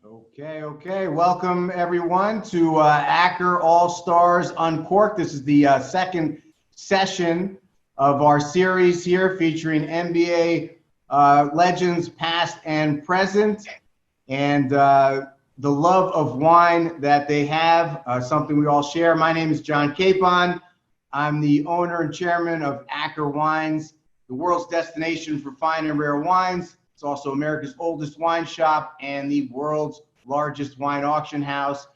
Okay. Welcome everyone to Acker All-Stars Uncorked. This is the second session of our series here featuring NBA legends past and present, and the love of wine that they have, something we all share. My name is John Capon. I'm the owner and chairman of Acker Wines, the world's destination for fine and rare wines. It's also America's oldest wine shop and the world's largest wine auction house.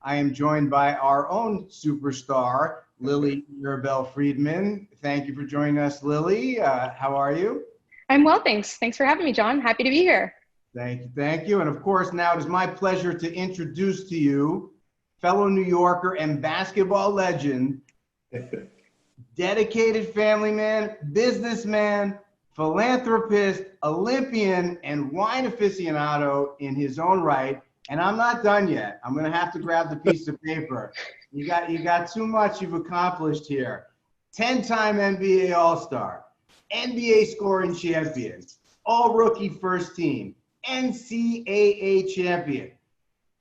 I am joined by our own superstar, Lily Mirabelle Friedman. Thank you for joining us, Lily. How are you? I'm well, thanks. Thanks for having me, John. Happy to be here. Thank you. And of course, now it is my pleasure to introduce to you fellow New Yorker and basketball legend, dedicated family man, businessman, philanthropist, Olympian, and wine aficionado in his own right. And I'm not done yet. I'm going to have to grab the piece of paper. You got too much you've accomplished here. 10-time NBA All-Star, NBA scoring champion, all-rookie first team, NCAA champion,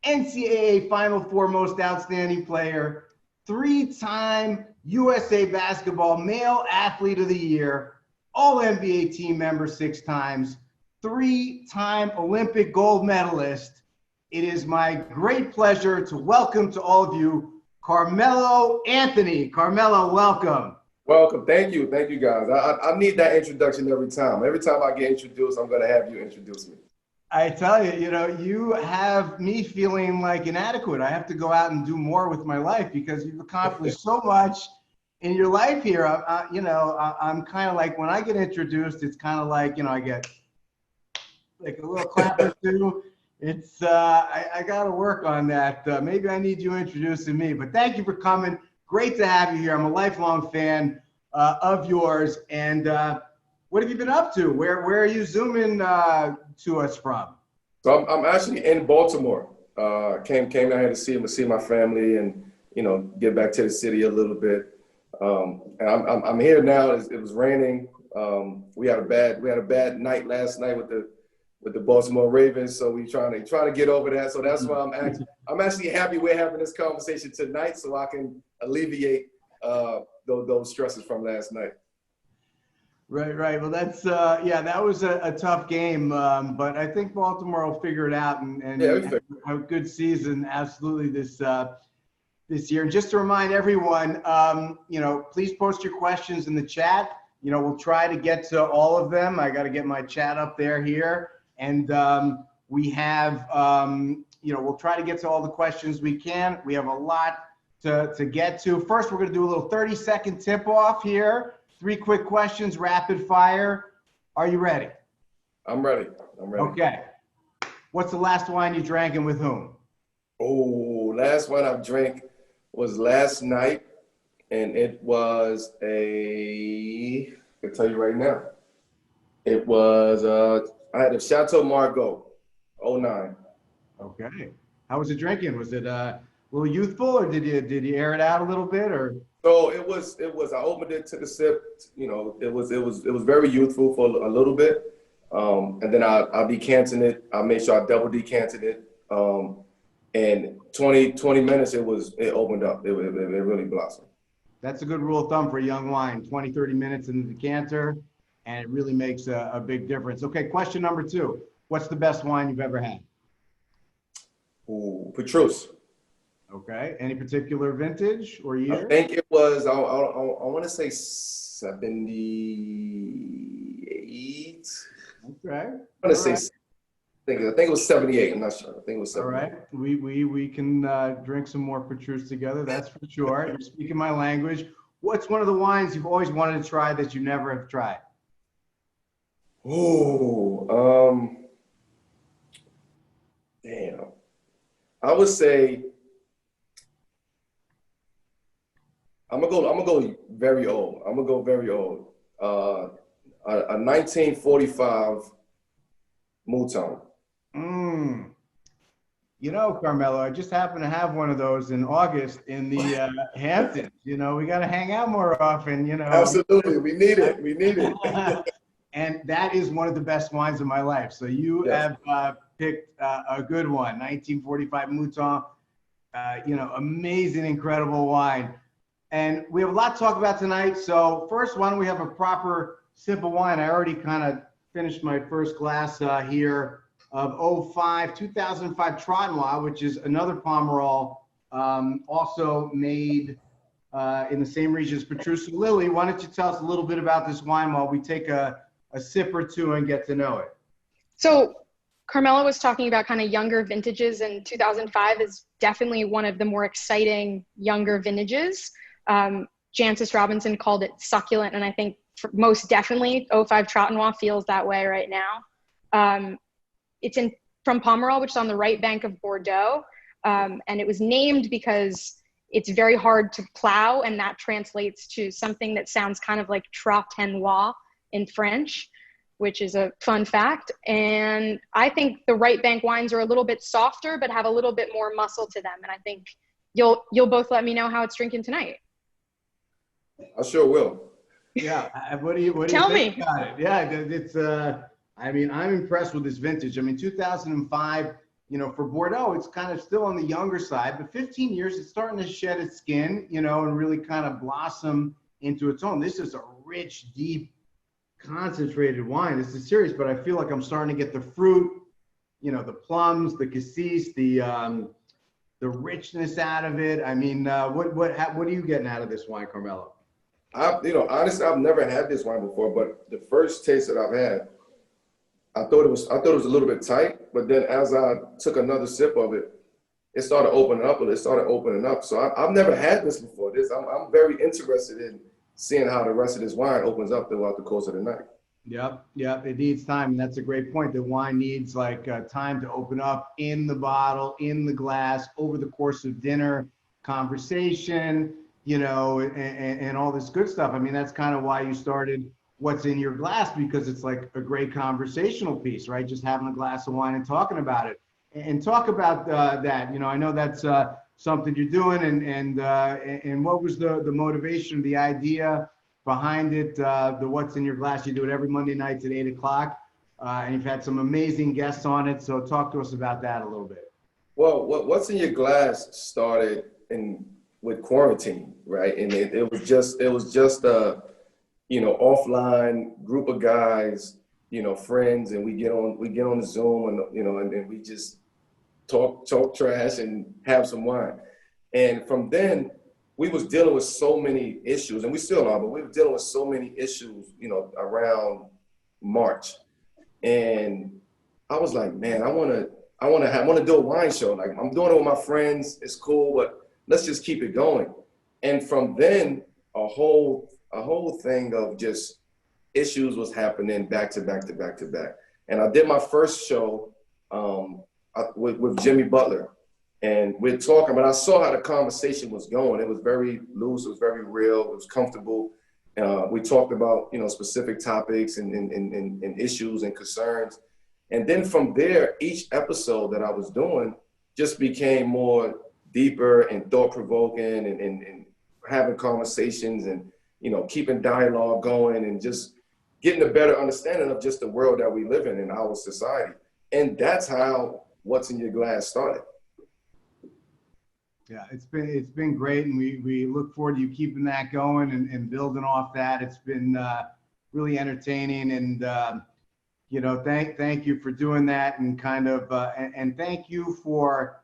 NCAA Final Four most outstanding player, 3-time USA Basketball Male Athlete of the Year, All-NBA team member 6 times, 3-time Olympic gold medalist. It is my great pleasure to welcome to all of you Carmelo Anthony. Carmelo, welcome. Welcome. Thank you. Thank you, guys. I need that introduction every time. Every time I get introduced, I'm going to have you introduce me. I tell you, you have me feeling like inadequate. I have to go out and do more with my life because you've accomplished so much in your life here. I'm kind of like, when I get introduced, it's kind of like, I get like a little clap or two. It's I got to work on that. Maybe I need you introducing me, but thank you for coming. Great to have you here. I'm a lifelong fan of yours. And what have you been up to? Where are you zooming to us from? So I'm actually in Baltimore. Came down here to see my family and get back to the city a little bit. And I'm here now. It was raining. We had a bad night last night with the Baltimore Ravens, so we trying to get over that. So that's why I'm actually happy we're having this conversation tonight, so I can alleviate those stresses from last night. Right. Well, that's that was a tough game, but I think Baltimore will figure it out and have a good season. Absolutely this year. And just to remind everyone, please post your questions in the chat. We'll try to get to all of them. I got to get my chat up there here. And we have, we'll try to get to all the questions we can. We have a lot to get to. First, we're going to do a little 30-second tip-off here. 3 quick questions, rapid fire. Are you ready? I'm ready. Okay. What's the last wine you drank and with whom? Oh, last one I drank was last night, and it was I can tell you right now. It was I had a Chateau Margaux, 09. Okay. How was it drinking? Was it a little youthful, or did you air it out a little bit, or? So it was. I opened it, took a sip. It was very youthful for a little bit, and then I decanted it. I made sure I double decanted it, and 20 minutes it opened up. It really blossomed. That's a good rule of thumb for a young wine. 20-30 minutes in the decanter, and it really makes a big difference. Okay, question number 2. What's the best wine you've ever had? Ooh, Petrus. Okay, any particular vintage or year? I think it was, I want to say 78. Okay. I want to say, I think it was 78. I'm not sure. I think it was 78. All right, we can drink some more Petrus together, that's for sure. You're speaking my language. What's one of the wines you've always wanted to try that you never have tried? Oh, damn. I would say I'm gonna go very old. A 1945 Mouton. Carmelo, I just happened to have one of those in August in the Hamptons. We got to hang out more often. Absolutely, we need it. And that is one of the best wines of my life. So you have picked a good one, 1945 Mouton, amazing, incredible wine. And we have a lot to talk about tonight. So first, why don't we have a proper sip of wine? I already kind of finished my first glass here of 2005 Trotanois, which is another Pomerol, also made in the same region as Petrus. Lily, why don't you tell us a little bit about this wine while we take a sip or two and get to know it? So Carmelo was talking about kind of younger vintages, and 2005 is definitely one of the more exciting younger vintages. Jancis Robinson called it succulent, and I think most definitely 05 Trotanois feels that way right now. It's from Pomerol, which is on the right bank of Bordeaux, and it was named because it's very hard to plow, and that translates to something that sounds kind of like Trotanois in French, which is a fun fact. And I think the right bank wines are a little bit softer, but have a little bit more muscle to them. And I think you'll both let me know how it's drinking tonight. I sure will. Yeah. What do you Tell think me about it? Yeah, it's I mean, I'm impressed with this vintage. I mean, 2005, for Bordeaux, it's kind of still on the younger side, but 15 years, it's starting to shed its skin, and really kind of blossom into its own. This is a rich, deep, concentrated wine. This is serious, but I feel like I'm starting to get the fruit, the plums, the cassis, the richness out of it. I mean, what are you getting out of this wine, Carmelo? Honestly, I've never had this wine before, but the first taste that I've had, I thought it was a little bit tight, but then as I took another sip of it, it started opening up. So I've never had this before. I'm very interested in seeing how the rest of this wine opens up throughout the course of the night. Yep. It needs time, and that's a great point. The wine needs time to open up in the bottle, in the glass, over the course of dinner, conversation, and all this good stuff. I mean, that's kind of why you started What's in Your Glass, because it's like a great conversational piece, right? Just having a glass of wine and talking about it. And talk about that. I know that's something you're doing, and what was the motivation, the idea behind it, the What's in Your Glass? You do it every Monday nights at 8 o'clock, and you've had some amazing guests on it. So talk to us about that a little bit. Well, What's in Your Glass started with quarantine, right? And it was just a offline group of guys, friends, and we get on the Zoom, and then we just talk trash and have some wine. And from then, we was dealing with so many issues, and we still are, but we were dealing with so many issues, around March. And I was like, man, I want to do a wine show. Like, I'm doing it with my friends. It's cool, but let's just keep it going. And from then, a whole thing of just issues was happening back to back. And I did my first show with Jimmy Butler, and we're talking, but I saw how the conversation was going. It was very loose, it was very real, it was comfortable. We talked about, specific topics and issues and concerns. And then from there, each episode that I was doing just became more deeper and thought-provoking and having conversations and, keeping dialogue going and just getting a better understanding of just the world that we live in our society. And that's how What's in Your Glass started. Yeah, it's been great, and we look forward to you keeping that going and building off that. It's been really entertaining, and thank you for doing that, and kind of and thank you for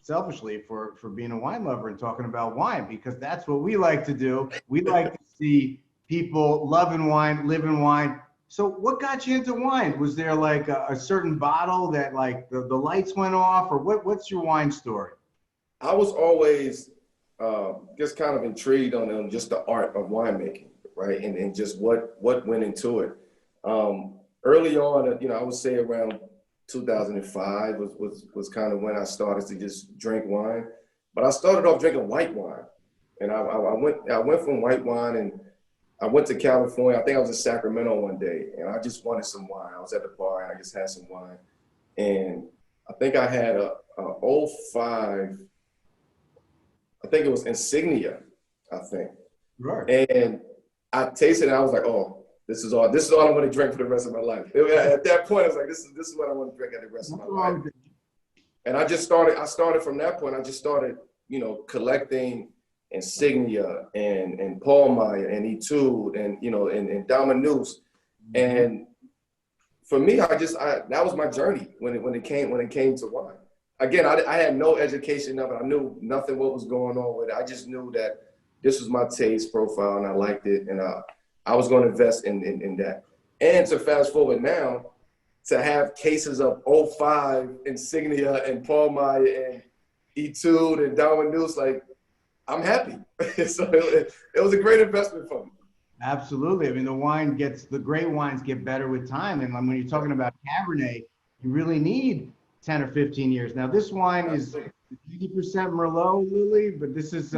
selfishly for being a wine lover and talking about wine, because that's what we like to do. We like to see people loving wine, living wine. So what got you into wine? Was there like a certain bottle that like the lights went off, or what's your wine story? I was always just kind of intrigued on just the art of winemaking, right? And just what went into it. Early on, I would say around 2005 was kind of when I started to just drink wine. But I started off drinking white wine. And I went from white wine, and I went to California. I think I was in Sacramento one day, and I just wanted some wine. I was at the bar, and I just had some wine. And I think I had a 05, I think it was Insignia, I think. Right. And I tasted it, and I was like, oh, This is all I'm going to drink for the rest of my life. At that point, I was like, this is what I want to drink at the rest of my life. And I started from that point. I just started, collecting insignia and Paul Meyer and Etude and, and Dominus. And for me, that was my journey when it came to wine. Again, I had no education of it. I knew nothing what was going on with it. I just knew that this was my taste profile and I liked it. And I was going to invest in that. And to fast forward now, to have cases of '05 Insignia and Paul Meyer and Etude and Dominus, like, I'm happy. So it was a great investment for me. Absolutely. I mean, the great wines get better with time. And when you're talking about Cabernet, you really need 10 or 15 years. Now, this wine is 80% Merlot, Lily, but this is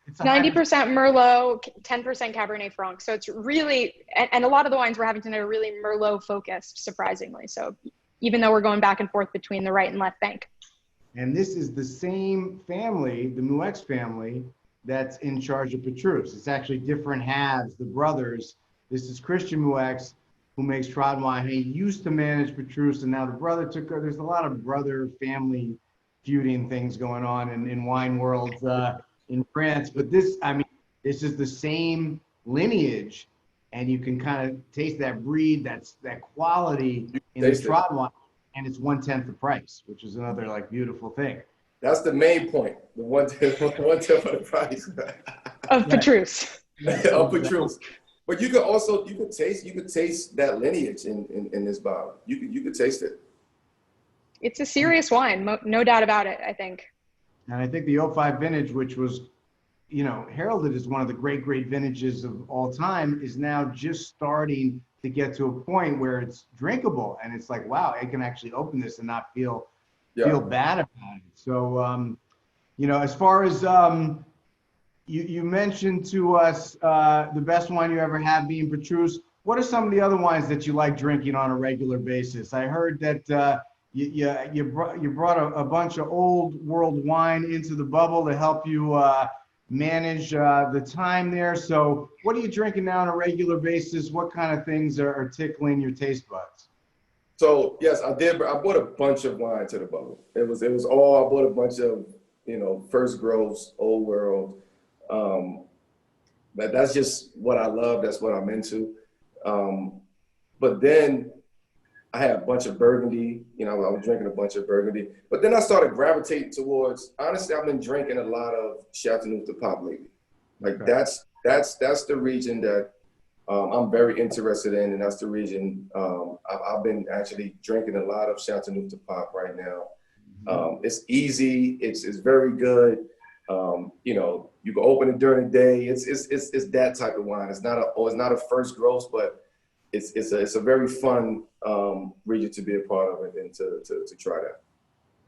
it's 90% Merlot, 10% Cabernet Franc. So it's really, and a lot of the wines we're having tonight are really Merlot focused, surprisingly. So even though we're going back and forth between the right and left bank. And this is the same family, the Mouex family, that's in charge of Petrus. It's actually different halves, the brothers. This is Christian Mouex, who makes Trad wine. He used to manage Petrus, and now the brother took over. There's a lot of brother family feuding things going on in wine world in France. But this is the same lineage, and you can kind of taste that breed, that quality in the Trad wine, and it's 1/10 the price, which is another beautiful thing. That's the main point. The 1/10 of the price of Petrus. Of Petrus. But you could taste that lineage in this bottle. You could taste it. It's a serious wine, no doubt about it, I think. And I think the '05 vintage, which was, heralded as one of the great vintages of all time, is now just starting to get to a point where it's drinkable. And it's like, wow, I can actually open this and not feel bad about it. So, as far as you mentioned to us the best wine you ever had being Petrus. What are some of the other wines that you like drinking on a regular basis? I heard that you brought a bunch of old world wine into the bubble to help you manage the time there. So what are you drinking now on a regular basis? What kind of things are tickling your taste buds? So yes, I did. I bought a bunch of wine to the bubble. I bought a bunch of, first grows, old world. That's just what I love. That's what I'm into. But then I had a bunch of Burgundy. I was drinking a bunch of Burgundy. But then I started gravitating towards. Honestly, I've been drinking a lot of Chateauneuf de Pape lately. That's the region that I'm very interested in, and that's the region I've been actually drinking a lot of Chateauneuf de Pape right now. It's easy. It's very good. You can open it during the day. It's that type of wine. It's not a first gross, but it's a very fun region to be a part of and to try that.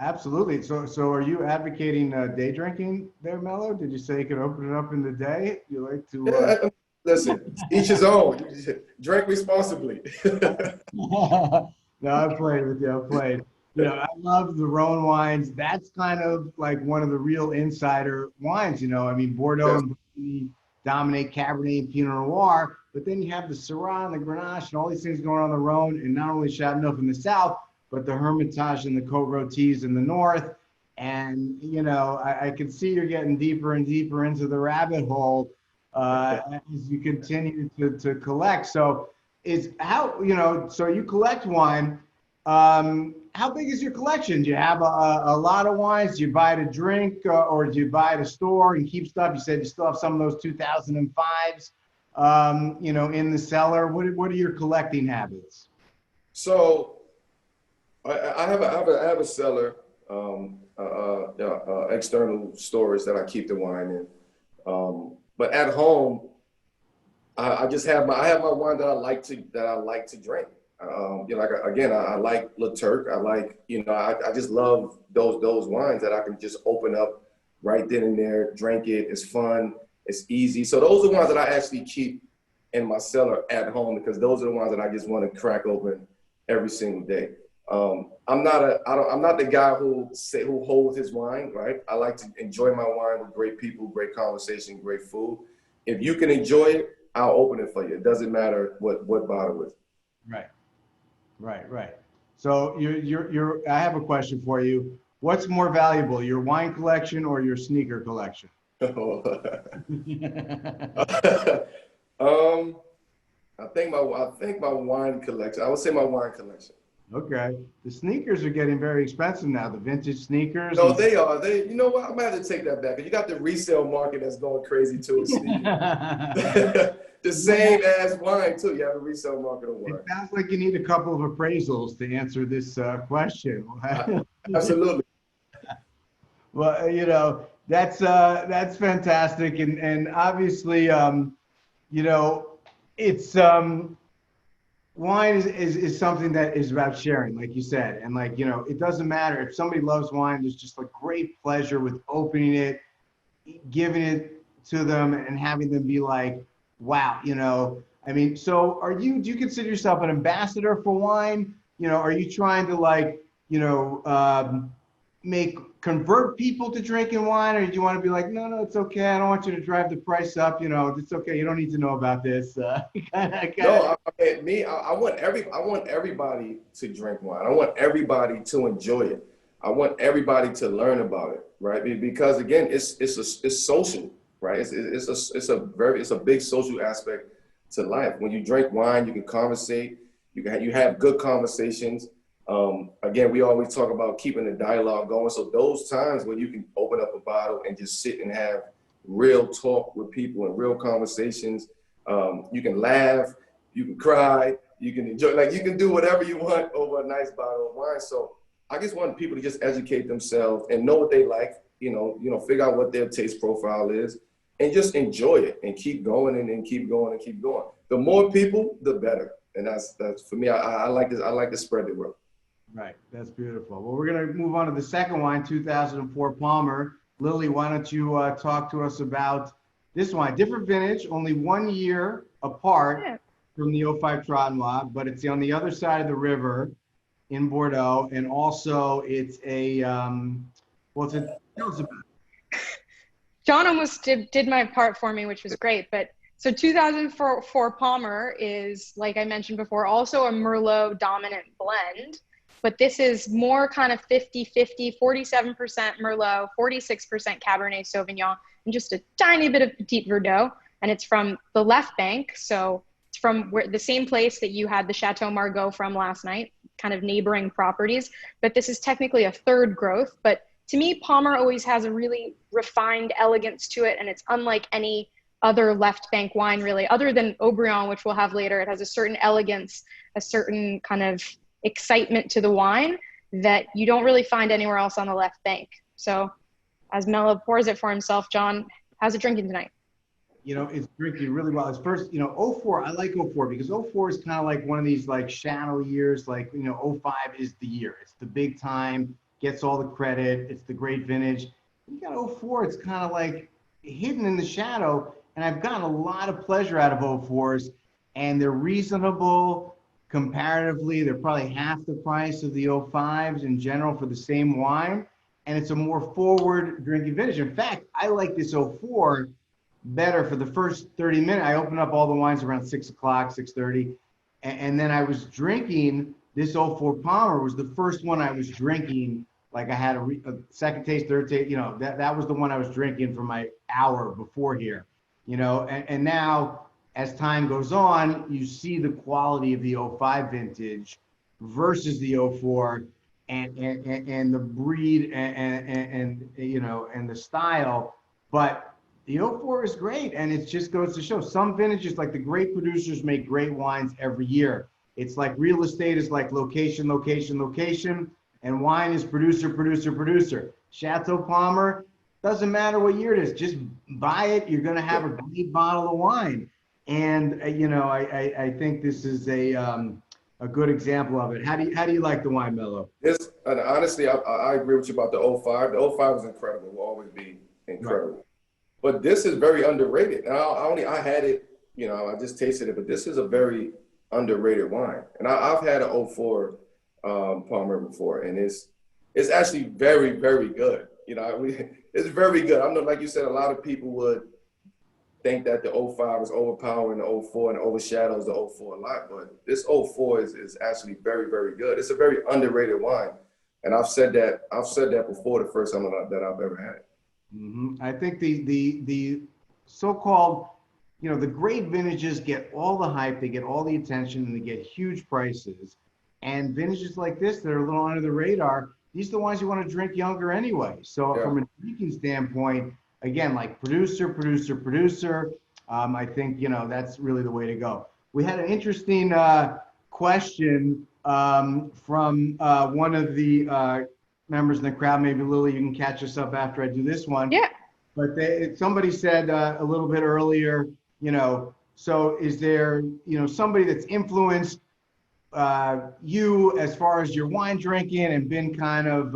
Absolutely. So are you advocating day drinking there, Melo? Did you say you could open it up in the day? You like to? Listen, each his own. Drink responsibly. No, I played with you. I love the Rhone wines. That's kind of like one of the real insider wines, Bordeaux and Burgundy dominate Cabernet and Pinot Noir, but then you have the Syrah and the Grenache and all these things going on the Rhone, and not only Chateauneuf in the south, but the Hermitage and the Côte Rôties in the north. And, I can see you're getting deeper and deeper into the rabbit hole as you continue to collect. So so you collect wine. How big is your collection? Do you have a lot of wines? Do you buy to drink or do you buy at a store and keep stuff? You said you still have some of those 2005s, in the cellar. What are your collecting habits? So I have a cellar, external storage that I keep the wine in. But at home, I just have my wine that I like to drink. I like Le Turc. I like, I just love those wines that I can just open up right then and there, drink it. It's fun. It's easy. So those are the ones that I actually keep in my cellar at home because those are the ones that I just want to crack open every single day. I'm not the guy who holds his wine, right? I like to enjoy my wine with great people, great conversation, great food. If you can enjoy it, I'll open it for you. It doesn't matter what bottle it is. Right. So I have a question for you. What's more valuable, your wine collection or your sneaker collection? I think my wine collection. I would say my wine collection. Okay. The sneakers are getting very expensive now. The vintage sneakers. No, they are. You know what? I'm gonna have to take that back. 'Cause you got the resale market that's going crazy too. The same as wine too. You have a resale market of wine. It sounds like you need a couple of appraisals to answer this question. Absolutely. Well, that's fantastic, and obviously, it's wine is something that is about sharing, like you said, and it doesn't matter if somebody loves wine. There's just like great pleasure with opening it, giving it to them, and having them be like, wow, I mean, so do you consider yourself an ambassador for wine? Are you trying to convert people to drinking wine, or do you want to be like, no, it's okay. I don't want you to drive the price up. It's okay. You don't need to know about this. No, I want everybody to drink wine. I want everybody to enjoy it. I want everybody to learn about it, right? Because again, it's social, right? It's a big social aspect to life. When you drink wine, you can conversate. You have good conversations. Again, we always talk about keeping the dialogue going. So those times when you can open up a bottle and just sit and have real talk with people and real conversations, you can laugh, you can cry, you can enjoy, you can do whatever you want over a nice bottle of wine. So I just want people to just educate themselves and know what they like, figure out what their taste profile is and just enjoy it and keep going and keep going and keep going. The more people, the better. And that's for me, I like this. I like to spread the word. Right. That's beautiful. Well, we're going to move on to the second wine, 2004 Palmer. Lily, why don't you talk to us about this wine? Different vintage, only 1 year apart from the 05 Trot Noir, but it's on the other side of the river in Bordeaux. And also it's John almost did my part for me, which was great. But so 2004 Palmer is, like I mentioned before, also a Merlot dominant blend. But this is more kind of 50-50, 47% Merlot, 46% Cabernet Sauvignon, and just a tiny bit of Petit Verdot. And it's from the left bank. So it's from the same place that you had the Chateau Margaux from last night, kind of neighboring properties. But this is technically a third growth. But to me, Palmer always has a really refined elegance to it. And it's unlike any other left bank wine, really, other than Aubryon, which we'll have later. It has a certain elegance, a certain kind of excitement to the wine that you don't really find anywhere else on the left bank. So as Melo pours it for himself, John, how's it drinking tonight? It's drinking really well. It's first, 04, I like 04 because 04 is kind of like one of these shadow years, 05 is the year. It's the big time, gets all the credit. It's the great vintage. You got 04, it's kind of like hidden in the shadow. And I've gotten a lot of pleasure out of 04s, and they're reasonable. Comparatively, they're probably half the price of the 05s in general for the same wine, and it's a more forward drinking vintage. In fact, I like this 04 better for the first 30 minutes. I opened up all the wines around 6 o'clock, 6:30, and then I was drinking this 04 Palmer was the first one I was drinking. Like I had a second taste, third taste, that was the one I was drinking for my hour before here, and now, as time goes on, you see the quality of the 05 vintage versus the 04 and the breed and the style. But the 04 is great, and it just goes to show some vintages, like the great producers make great wines every year. It's like real estate is like location, location, location, and wine is producer, producer, producer. Chateau Palmer, doesn't matter what year it is, just buy it. You're going to have a great bottle of wine. And I think this is a good example of it. How do you like the wine, Melo? And honestly, I agree with you about the 05. The 05 is incredible. Will always be incredible. Right. But this is very underrated. And I had it, I just tasted it. But this is a very underrated wine. And I've had an 04 Palmer before, and it's actually very, very good. It's very good. I know, like you said, a lot of people would think that the '05 is overpowering the '04 and overshadows the '04 a lot, but this '04 is actually very, very good. It's a very underrated wine. And I've said that before, the first time that I've ever had it. I think the so-called, the great vintages get all the hype, they get all the attention, and they get huge prices. And vintages like this that are a little under the radar, these are the ones you want to drink younger anyway. So from a drinking standpoint, again, like producer, I think, that's really the way to go. We had an interesting question from one of the members in the crowd. Maybe Lily, you can catch us up after I do this one. Yeah. But somebody said a little bit earlier, so is there, somebody that's influenced you as far as your wine drinking and been kind of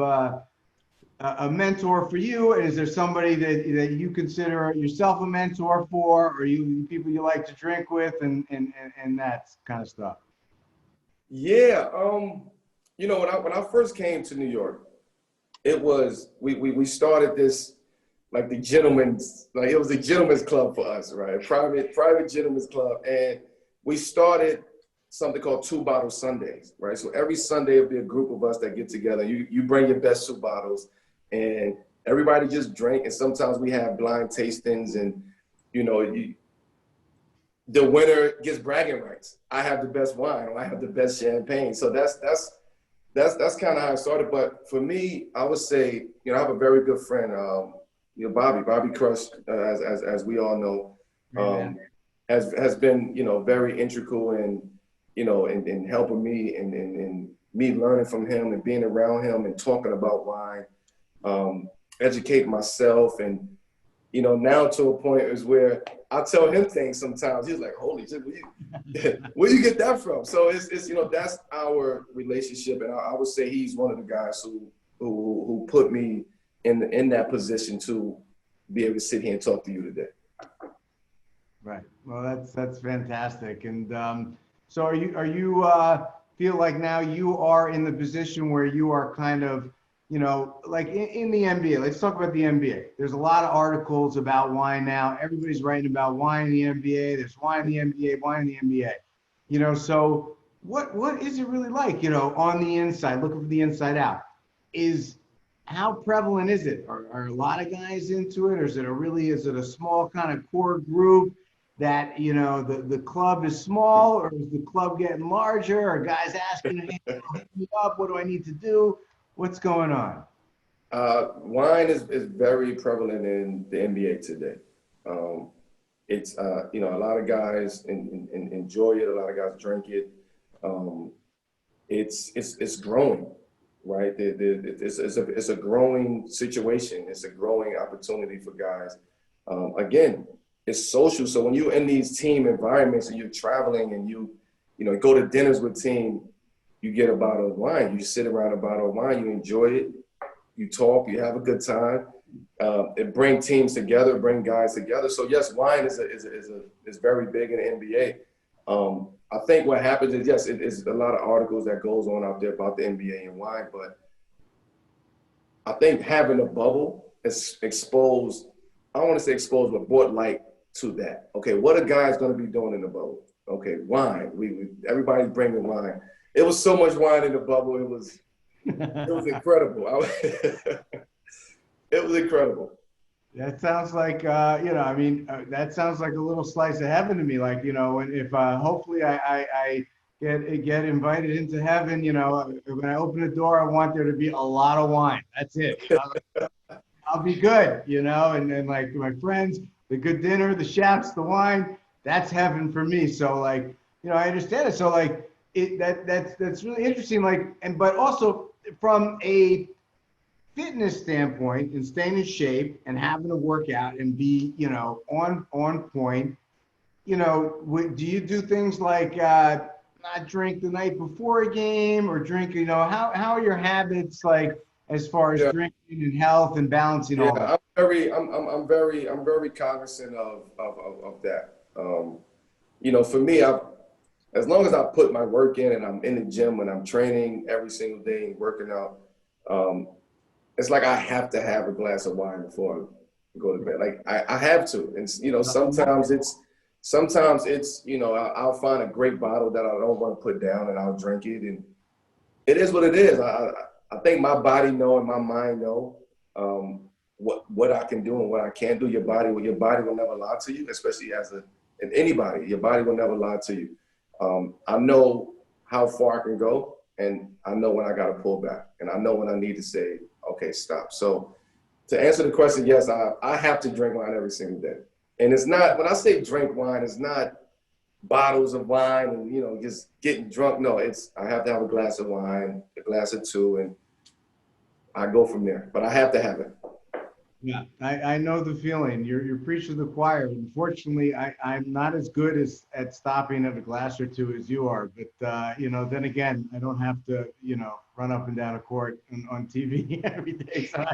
a mentor for you? And is there somebody that you consider yourself a mentor for, or people you like to drink with, and that kind of stuff? Yeah, when I first came to New York, it was we started this like it was a gentleman's club for us, right? Private gentleman's club, and we started something called 2 Bottle Sundays, right? So every Sunday it'll be a group of us that get together. You bring your best 2 bottles, and everybody just drink. And sometimes we have blind tastings, and the winner gets bragging rights. I have the best wine, or I have the best champagne. So that's kind of how it started. But for me, I would say, I have a very good friend, Bobby Crush, as we all know, has been, very integral in helping me and me learning from him and being around him and talking about wine, educating myself, and now to a point is where I tell him things sometimes. He's like, "Holy shit, where you get that from?" So it's that's our relationship, and I would say he's one of the guys who put me in that position to be able to sit here and talk to you today. Right. Well, that's fantastic. And so are you feel like now you are in the position where you are kind of, like in the NBA? Let's talk about the NBA. There's a lot of articles about wine now. Everybody's writing about wine in the NBA. There's wine in the NBA, wine in the NBA. So what is it really like, on the inside, looking from the inside out? How prevalent is it? Are a lot of guys into it, or is it a small kind of core group that, the club is small, or is the club getting larger? Or guys asking, "Hey, hit me up, what do I need to do?" What's going on? Wine is very prevalent in the NBA today. It's a lot of guys enjoy it. A lot of guys drink it. It's growing, right? It's a growing situation. It's a growing opportunity for guys. Again, it's social. So when you're in these team environments and you're traveling and you go to dinners with team, you get a bottle of wine. You sit around a bottle of wine. You enjoy it. You talk. You have a good time. It brings teams together, bring guys together. So yes, wine is very big in the NBA. I think what happens is, yes, it is a lot of articles that goes on out there about the NBA and wine, but I think having a bubble is exposed. I don't want to say exposed, but brought light to that. Okay, what are guys going to be doing in the bubble? Okay, wine. Everybody's bringing wine. It was so much wine in the bubble. It was incredible. It was incredible. That sounds like, that sounds like a little slice of heaven to me. Like, if hopefully I get invited into heaven, when I open the door, I want there to be a lot of wine. That's it. I'll be good, and then like my friends, the good dinner, the chefs, the wine, that's heaven for me. So like, I understand it. So like that's really interesting. Like, but also from a fitness standpoint and staying in shape and having to work out and be, on point, do you do things like not drink the night before a game, or drink, how are your habits like as far as drinking and health and balancing all that? I'm very cognizant of that. For me, as long as I put my work in and I'm in the gym and I'm training every single day and working out, it's like I have to have a glass of wine go to bed. Like I have to. And, you know, sometimes it's, you know, I'll find a great bottle that I don't want to put down and I'll drink it. And it is what it is. I think my body know and my mind know what I can do and what I can't do. Your body will never lie to you, especially and anybody, your body will never lie to you. I know how far I can go, and I know when I got to pull back, and I know when I need to say, okay, stop. So to answer the question, yes, I have to drink wine every single day. And it's not, when I say drink wine, it's not bottles of wine and, you know, just getting drunk. No, I have to have a glass of wine, a glass or two, and I go from there. But I have to have it. Yeah, I know the feeling. You're preaching to the choir. Unfortunately, I'm not as good at stopping at a glass or two as you are. But you know, then again, I don't have to, you know, run up and down a court on TV every day. So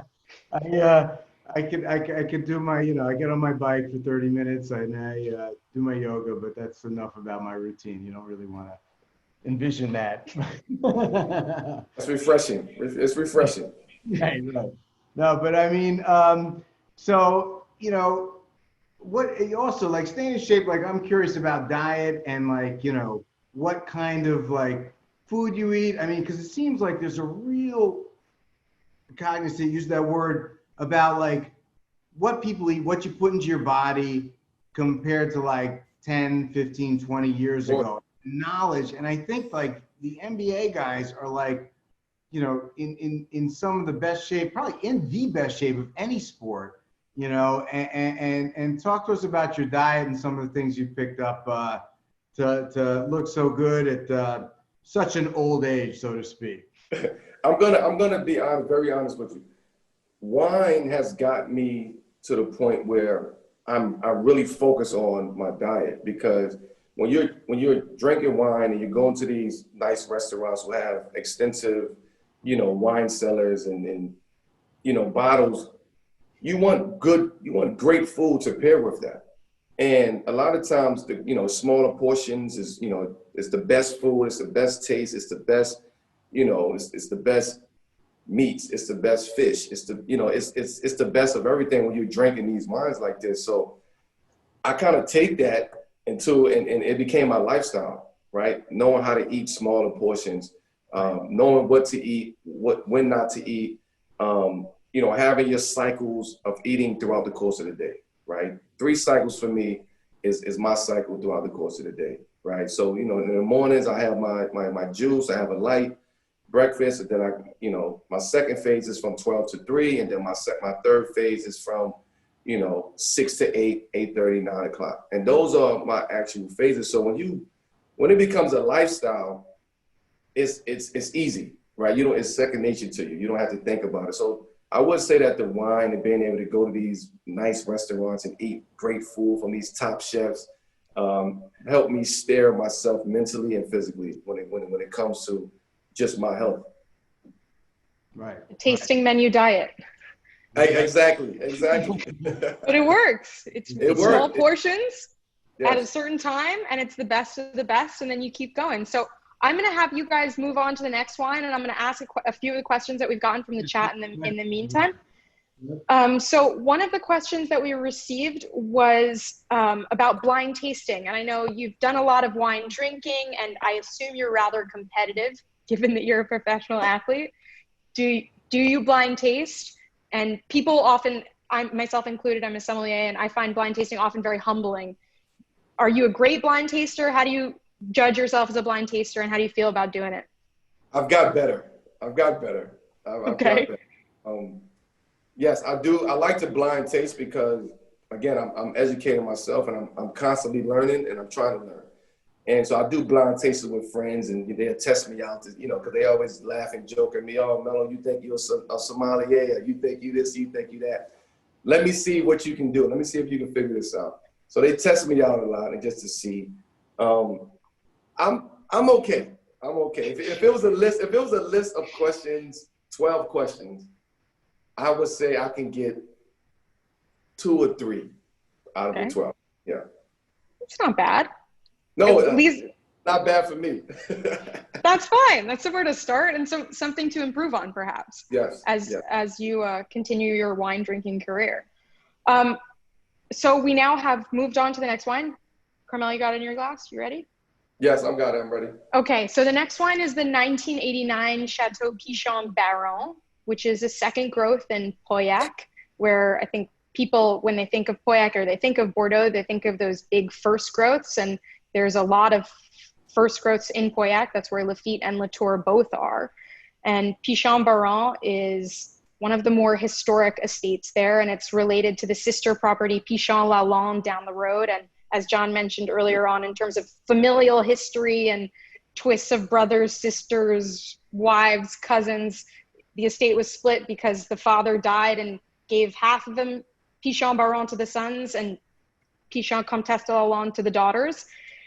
I could do my, you know, I get on my bike for 30 minutes and I do my yoga, but that's enough about my routine. You don't really want to envision that. It's refreshing. It's refreshing. Right. No, but I mean, so, you know, what also like staying in shape, like I'm curious about diet and like, you know, what kind of like food you eat. I mean, because it seems like there's a real cognizant, use that word, about like what people eat, what you put into your body compared to like 10, 15, 20 years ago. Knowledge. And I think like the NBA guys are like, you know, in some of the best shape, probably in the best shape of any sport, you know, and talk to us about your diet and some of the things you picked up to look so good at such an old age, so to speak. I'm gonna be very honest with you. Wine has got me to the point where I really focus on my diet, because when you're drinking wine and you're going to these nice restaurants who have extensive, you know, wine cellars and you know, bottles, you want great food to pair with that. And a lot of times the, you know, smaller portions is, you know, it's the best food, it's the best taste, it's the best, you know, it's the best meats, it's the best fish, it's the, you know, it's the best of everything when you're drinking these wines like this. So I kind of take that and it became my lifestyle, right? Knowing how to eat smaller portions, knowing what to eat, when not to eat, you know, having your cycles of eating throughout the course of the day, right? 3 cycles for me is my cycle throughout the course of the day, right? So, you know, in the mornings I have my juice, I have a light breakfast, and then you know, my second phase is from 12 to 3, and then my third phase is from, you know, 6 to 8, 8:30, 9 o'clock. And those are my actual phases. So when it becomes a lifestyle, it's easy, right? You know, it's second nature to you. You don't have to think about it. So I would say that the wine and being able to go to these nice restaurants and eat great food from these top chefs helped me steer myself mentally and physically when it comes to just my health. Right. Tasting menu diet. Exactly. But it works. It's small portions at a certain time, and it's the best of the best, and then you keep going. So I'm going to have you guys move on to the next wine, and I'm going to ask a few of the questions that we've gotten from the chat in the meantime. So one of the questions that we received was about blind tasting. And I know you've done a lot of wine drinking, and I assume you're rather competitive, given that you're a professional athlete. Do you blind taste? And people often, myself included, I'm a sommelier, and I find blind tasting often very humbling. Are you a great blind taster? How do you judge yourself as a blind taster, and how do you feel about doing it? I've got better. Okay. Yes, I do. I like to blind taste because, again, I'm educating myself, and I'm constantly learning, and I'm trying to learn. And so I do blind tastes with friends, and they'll test me out, to, you know, because they always laugh and joke at me. Oh, Melo, you think you're a sommelier? You think you this? You think you that? Let me see what you can do. Let me see if you can figure this out. So they test me out a lot, and just to see. I'm okay. I'm okay. If it was a list of questions, 12 questions, I would say I can get 2 or 3 out of the 12. Yeah. It's not bad. No, at least not bad for me. That's fine. That's somewhere to start, and something to improve on, perhaps. Yes. As you continue your wine drinking career. So we now have moved on to the next wine. Carmelo, you got it in your glass? You ready? Yes, I'm ready. Okay, so the next wine is the 1989 Chateau Pichon Baron, which is a second growth in Pauillac, where I think people, when they think of Pauillac or they think of Bordeaux, they think of those big first growths, and there's a lot of first growths in Pauillac. That's where Lafite and Latour both are. And Pichon Baron is one of the more historic estates there, and it's related to the sister property Pichon Lalande down the road. And as John mentioned earlier on, in terms of familial history and twists of brothers, sisters, wives, cousins, the estate was split because the father died and gave half of them Pichon Baron to the sons and Pichon Comtesse de Lalande to the daughters.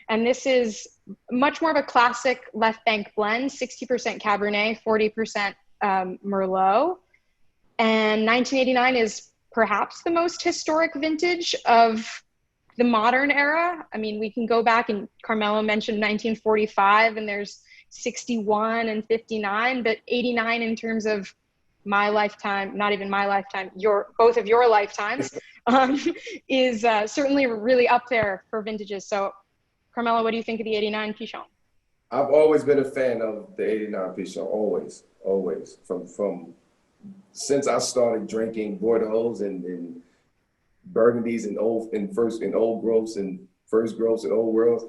And this is much more of a classic left bank blend, 60% Cabernet, 40% Merlot. And 1989 is perhaps the most historic vintage of the modern era. I mean, we can go back, and Carmelo mentioned 1945, and there's 61 and 59, but 89 in terms of my lifetime, not even my lifetime, both of your lifetimes, is certainly really up there for vintages. So Carmelo, what do you think of the 89 Pichon? I've always been a fan of the 89 Pichon, always. From since I started drinking Bordeaux and Burgundies and old growths and first growths and old worlds,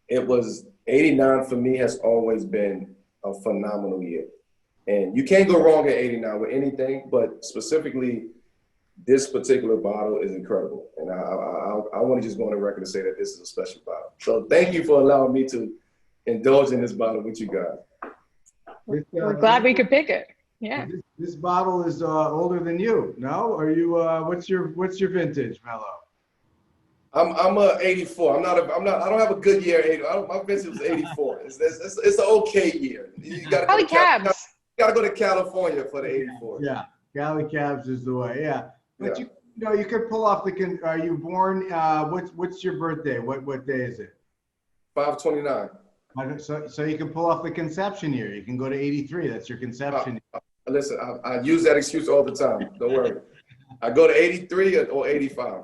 it was 89 for me has always been a phenomenal year. And you can't go wrong at 89 with anything, but specifically this particular bottle is incredible. And I want to just go on the record and say that this is a special bottle. So thank you for allowing me to indulge in this bottle with you guys. We're glad we could pick it. Yeah. This bottle is older than you. No? Are you? What's your vintage, Melo? I'm a 84. I don't have a good year. My vintage was 84. It's an okay year. You gotta go to California for the 84. Yeah, Cali Cabs is the way. Yeah, but yeah. You could pull off the. Are you born? What's your birthday? What day is it? 5/29. So you can pull off the conception year. You can go to 83. That's your conception. Listen, I use that excuse all the time. Don't worry. I go to 83 or 85.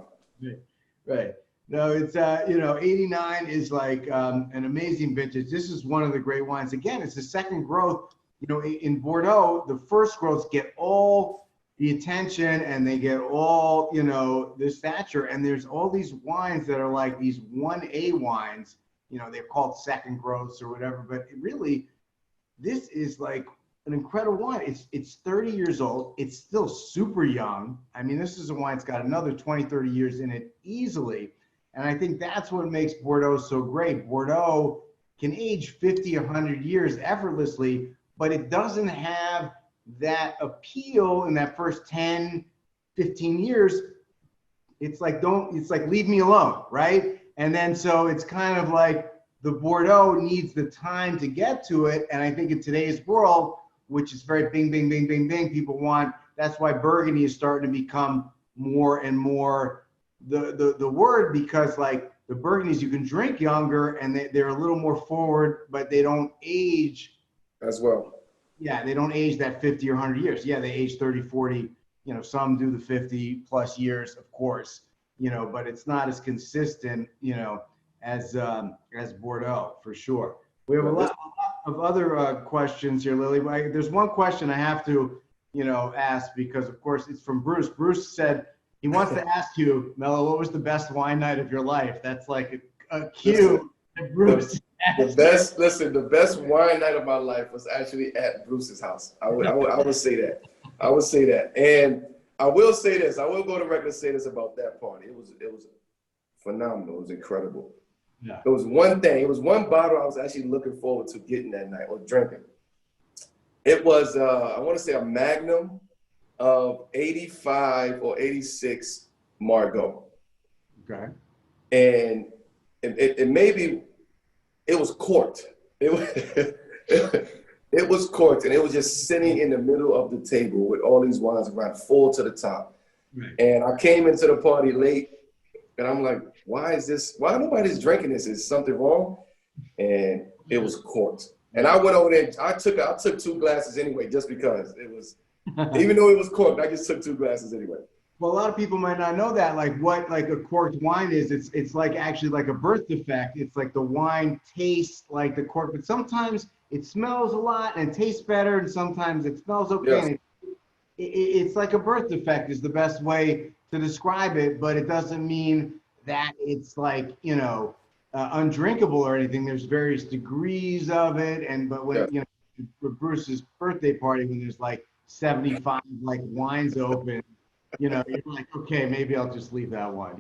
Right. No, it's 89 is like an amazing vintage. This is one of the great wines. Again, it's the second growth. In Bordeaux, the first growths get all the attention and they get all the stature. And there's all these wines that are like these 1A wines. They're called second growths or whatever. But really, this is like an incredible wine. It's 30 years old. It's still super young. I mean, this is a wine that's got another 20, 30 years in it easily. And I think that's what makes Bordeaux so great. Bordeaux can age 50, 100 years effortlessly, but it doesn't have that appeal in that first 10, 15 years. It's like leave me alone, right? And then so it's kind of like the Bordeaux needs the time to get to it. And I think in today's world, which is very bing, bing, bing, bing, bing, people want, that's why Burgundy is starting to become more and more the word, because like the Burgundies, you can drink younger and they're a little more forward, but they don't age as well. Yeah, they don't age that 50 or 100 years. Yeah, they age 30, 40, some do the 50 plus years, of course, but it's not as consistent, as Bordeaux for sure. We have a lot of other questions here, Lily. There's one question I have to, ask because of course it's from Bruce. Bruce said he wants to ask you, Melo, what was the best wine night of your life? That's like a cue. Bruce. The best wine night of my life was actually at Bruce's house. I would say that. I would say that. And I will say this. I will go to record and say this about that party. It was phenomenal. It was incredible. Yeah. It was one bottle I was actually looking forward to getting that night or drinking. It was, I want to say a Magnum of 85 or 86 Margaux. Okay. And it was corked. It was corked, and it was just sitting in the middle of the table with all these wines around, full to the top. Right. And I came into the party late, and I'm like, why nobody's drinking this? Is something wrong? And it was corked. And I went over there. I took 2 glasses anyway, just because it was. Even though it was corked, I just took 2 glasses anyway. Well, a lot of people might not know that, like what like a corked wine is. It's like actually like a birth defect. It's like the wine tastes like the cork, but sometimes it smells a lot and it tastes better, and sometimes it smells okay. Yes. And it's like a birth defect is the best way to describe it, but it doesn't mean that it's like, undrinkable or anything. There's various degrees of it, and but when Yes. for Bruce's birthday party, when there's like 75 like wines open, you're like, okay, maybe I'll just leave that one.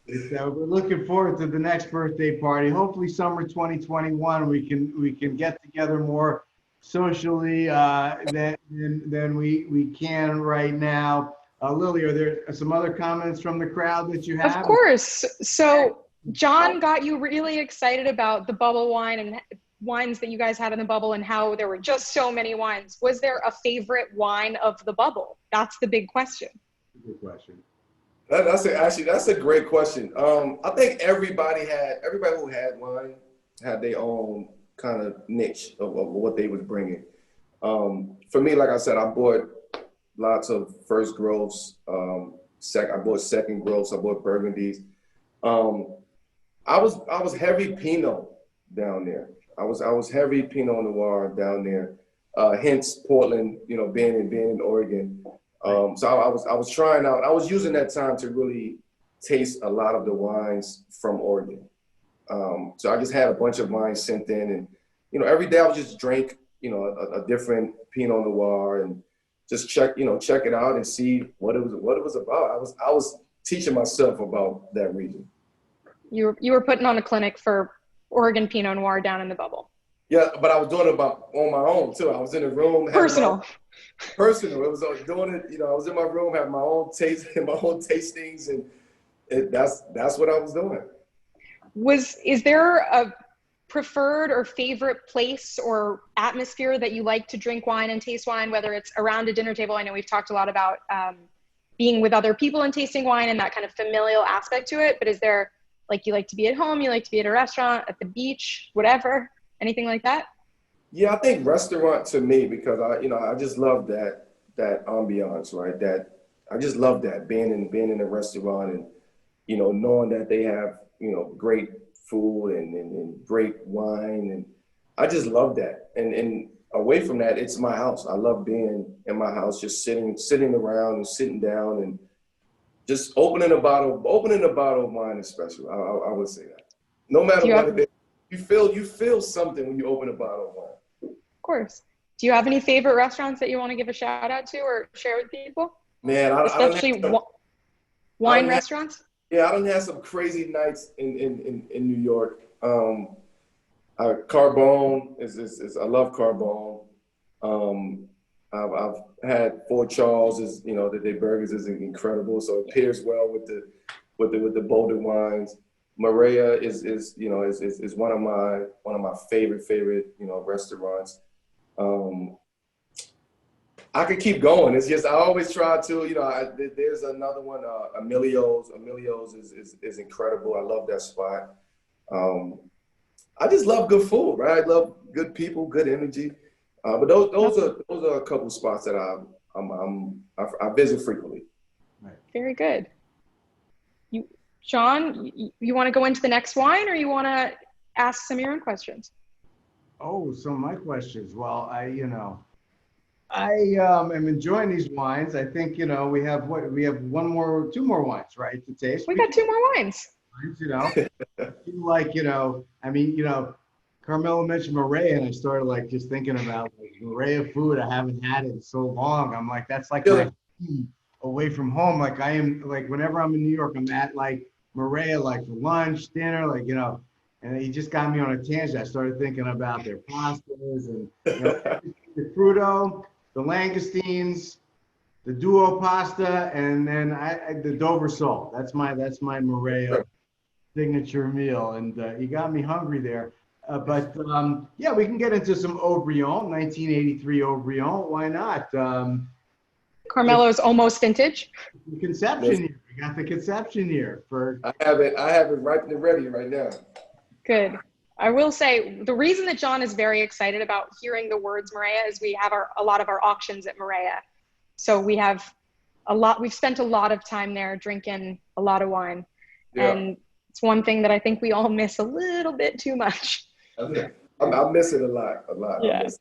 We're looking forward to the next birthday party. Hopefully, summer 2021, we can get together more socially than we can right now. Lily, are there some other comments from the crowd that you have? Of course. So John got you really excited about the bubble wine and wines that you guys had in the bubble and how there were just so many wines. Was there a favorite wine of the bubble? That's the big question. Good question. That's a great question. I think everybody who had wine had their own kind of niche of what they was bringing. For me, like I said, I bought lots of first growths. I bought second growths. I bought Burgundies. I was heavy Pinot down there. I was heavy Pinot Noir down there. Hence Portland, being in Oregon. So I was trying out. I was using that time to really taste a lot of the wines from Oregon. So I just had a bunch of wines sent in, and every day I would just drink a different Pinot Noir and just check it out and see what it was about. I was teaching myself about that region. You were putting on a clinic for Oregon Pinot Noir down in the bubble. Yeah, but I was doing it on my own too. I was in a room. Personal. It was doing it. I was in my room, had my own tastings, and that's what I was doing. Is there a preferred or favorite place or atmosphere that you like to drink wine and taste wine, whether it's around a dinner table? I know we've talked a lot about being with other people and tasting wine and that kind of familial aspect to it, but is there, like, you like to be at home, you like to be at a restaurant, at the beach, whatever, anything like that? Yeah, I think restaurant to me, because I just love that ambiance, right? That I just love that being in a restaurant and knowing that they have great food and great wine, and I just love that. And away from that, it's my house. I love being in my house, just sitting around and sitting down and just opening a bottle of wine is special. I would say that. No matter what it is, you feel something when you open a bottle of wine. Of course. Do you have any favorite restaurants that you want to give a shout out to or share with people? Man, especially wine restaurants? Yeah, I done had some crazy nights in New York. Carbone is I love Carbone. I've had Fort Charles their burgers is incredible, so it pairs well with the bolder wines. Maria is one of my favorite restaurants. I could keep going. It's just I always try to there's another one, Emilio's. Emilio's is incredible. I love that spot. I just love good food, right? I love good people, good energy. But those are a couple spots that I visit frequently. Right. Very good. Sean, you want to go into the next wine, or you want to ask some of your own questions? Oh, so my questions. Well, I am enjoying these wines. I think we have two more wines, right, to taste. We got two more wines. Carmelo mentioned Maria, and I started just thinking about Maria food. I haven't had it in so long. I'm like, that's like my food away from home. Like I am, whenever I'm in New York, I'm at Maria, for lunch, dinner, and he just got me on a tangent. I started thinking about their pastas and the crudo, the langoustines, the duo pasta, and then the Dover salt. That's my Maria signature meal, and you got me hungry there. But we can get into some Haut-Brion, 1983 Haut-Brion. Why not? Carmelo's almost vintage. The conception year. We got the conception year for. I have it ripe and ready right now. Good. I will say the reason that John is very excited about hearing the words Maria is we have a lot of our auctions at Maria. So we have we've spent a lot of time there drinking a lot of wine. Yeah. And it's one thing that I think we all miss a little bit too much. I miss it a lot. Yeah. I miss it.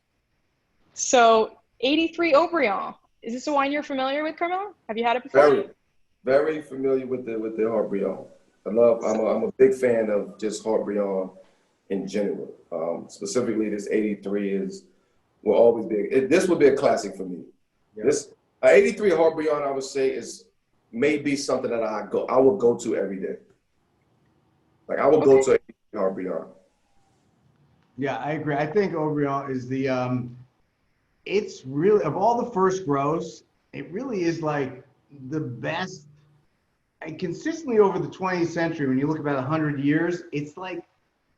So 83 Haut-Brion. Is this a wine you're familiar with, Carmelo? Have you had it before? Very, very familiar with the Haut-Brion. I'm a big fan of just Haut-Brion in general. Specifically, this 83 will always be. This would be a classic for me. Yeah. This 83 Haut-Brion, I would say, is maybe something that I will go to every day. Like I will go to 83 Haut-Brion. Yeah, I agree. I think Haut-Brion is the it's really, of all the first grows, it really is like the best. And consistently over the 20th century, when you look about 100 years, it's like,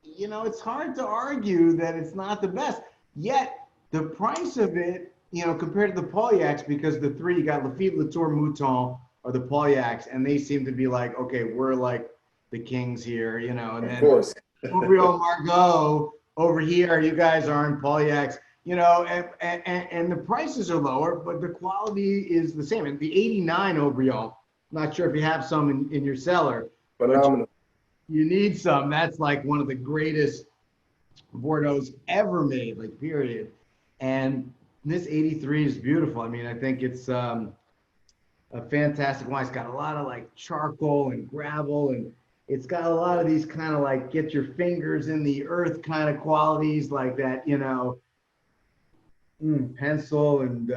you know, it's hard to argue that it's not the best. Yet the price of it, you know, compared to the Pauillacs, because the three, you got Lafite, Latour, Mouton, or the Pauillacs, and they seem to be like, okay, we're like the kings here, you know. And then Haut-Brion, Margaux over here, you guys aren't Pauillacs. You know, and the prices are lower, but the quality is the same. And the 89 Haut-Brion, not sure if you have some in your cellar. Phenomenal. You need some. That's like one of the greatest Bordeaux's ever made, like period. And this 83 is beautiful. I mean, I think it's a fantastic wine. It's got a lot of like charcoal and gravel, and it's got a lot of these kind of like get your fingers in the earth kind of qualities like that, you know. Pencil, and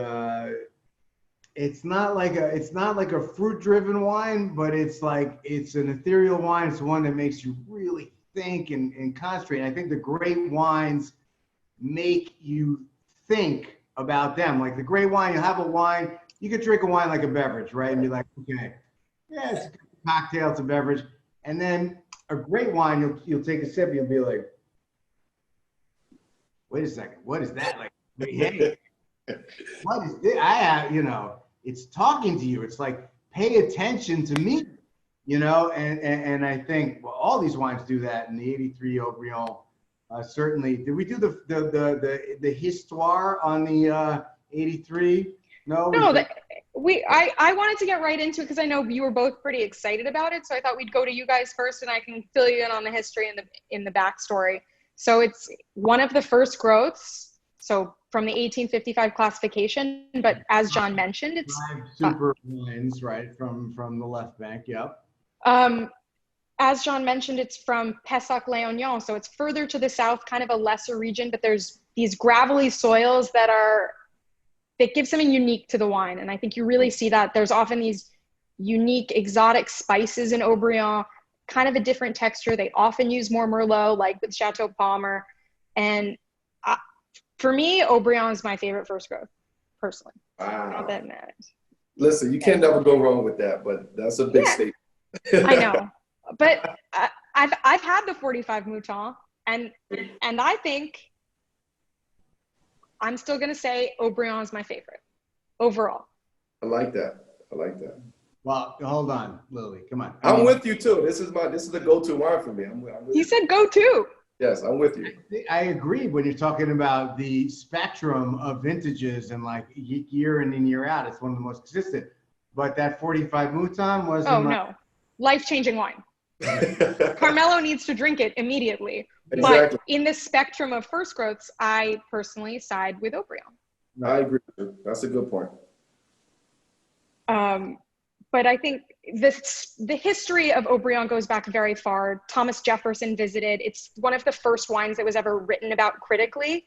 it's not like a fruit driven wine, but it's an ethereal wine. It's one that makes you really think and concentrate. And I think the great wines make you think about them. Like the great wine, you have a wine, you could drink a wine like a beverage, right? And be like, okay, yeah, it's a cocktail, it's a beverage. And then a great wine, you'll take a sip, you'll be like, wait a second, what is that? Like, hey, what is this? I have, you know, it's talking to you. It's like, pay attention to me, you know, and I think, well, all these wines do that. And the 83 Haut-Brion certainly. Did we do the histoire on the 83? No. No, I wanted to get right into it because I know you were both pretty excited about it. So I thought we'd go to you guys first, and I can fill you in on the history and in the backstory. So it's one of the first growths. So from the 1855 classification, but as John mentioned, it's 5 super wines, right, from the left bank. Yep. As John mentioned, it's from Pessac-Léognan, so it's further to the south, kind of a lesser region, but there's these gravelly soils that give something unique to the wine. And I think you really see that. There's often these unique exotic spices in Haut-Brion, kind of a different texture. They often use more Merlot, like with Chateau Palmer. And for me, Haut-Brion is my favorite first growth, personally. Wow. Not that matters. Listen, you can never go wrong with that, but that's a big statement. I know. But I've had the 45 Mouton, and I think I'm still going to say Haut-Brion is my favorite overall. I like that. Well, hold on, Lily. Come on. I'm with you too. This is the go-to wine for me. I'm with he said go-to. Yes, I'm with you. I agree when you're talking about the spectrum of vintages and like year in and year out. It's one of the most consistent. But that 45 Mouton was no, life-changing wine. Carmelo needs to drink it immediately. Exactly. But in the spectrum of first growths, I personally side with Haut-Brion. I agree with you. That's a good point. But I think the history of Haut-Brion goes back very far. Thomas Jefferson visited. It's one of the first wines that was ever written about critically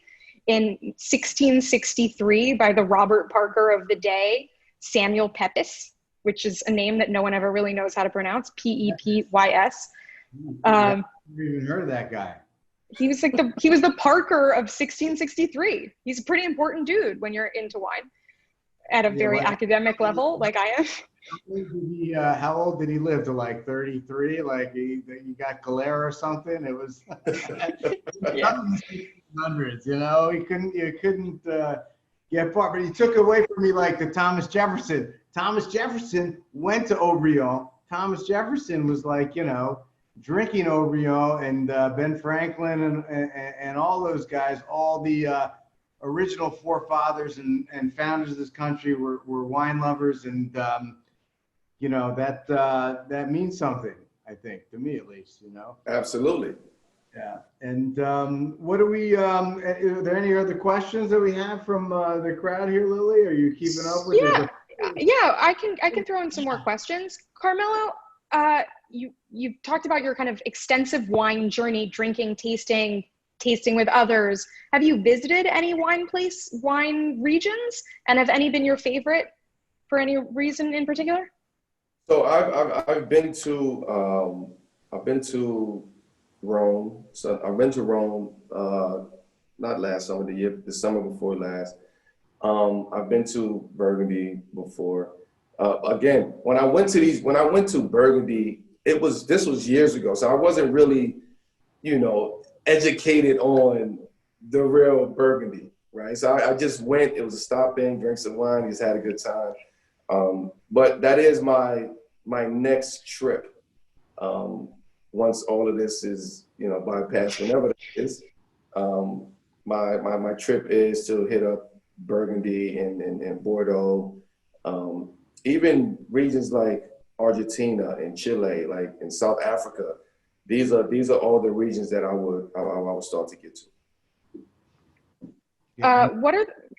in 1663 by the Robert Parker of the day, Samuel Pepys, which is a name that no one ever really knows how to pronounce, P-E-P-Y-S. I've never even heard of that guy. He was the Parker of 1663. He's a pretty important dude when you're into wine at a very academic level, like I am. How old did he live? To like 33? Like he got cholera or something? It was hundreds, you know. You couldn't get far, but he took away from me like the Thomas Jefferson. Thomas Jefferson went to Haut-Brion. Thomas Jefferson was like, you know, drinking Haut-Brion, and Ben Franklin and all those guys, all the original forefathers and founders of this country were wine lovers, and you know, that means something, I think, to me at least, you know. Absolutely. Yeah. And what do we, are there any other questions that we have from the crowd here, Lily? Are you keeping up with it? Yeah, I can throw in some more questions. Carmelo, you talked about your kind of extensive wine journey, drinking, tasting with others. Have you visited any wine regions? And have any been your favorite for any reason in particular? So I've been to Rome. So I've been to Rome, not last summer, the summer before last. I've been to Burgundy before. Again, when I went to Burgundy, this was years ago. So I wasn't really, you know, educated on the real Burgundy, right? So I just went, it was a stop in, drank some wine, just had a good time. But that is my next trip. Once all of this is, you know, bypassed, whenever it is, my trip is to hit up Burgundy and Bordeaux, even regions like Argentina and Chile, like in South Africa. These are all the regions that I would start to get to.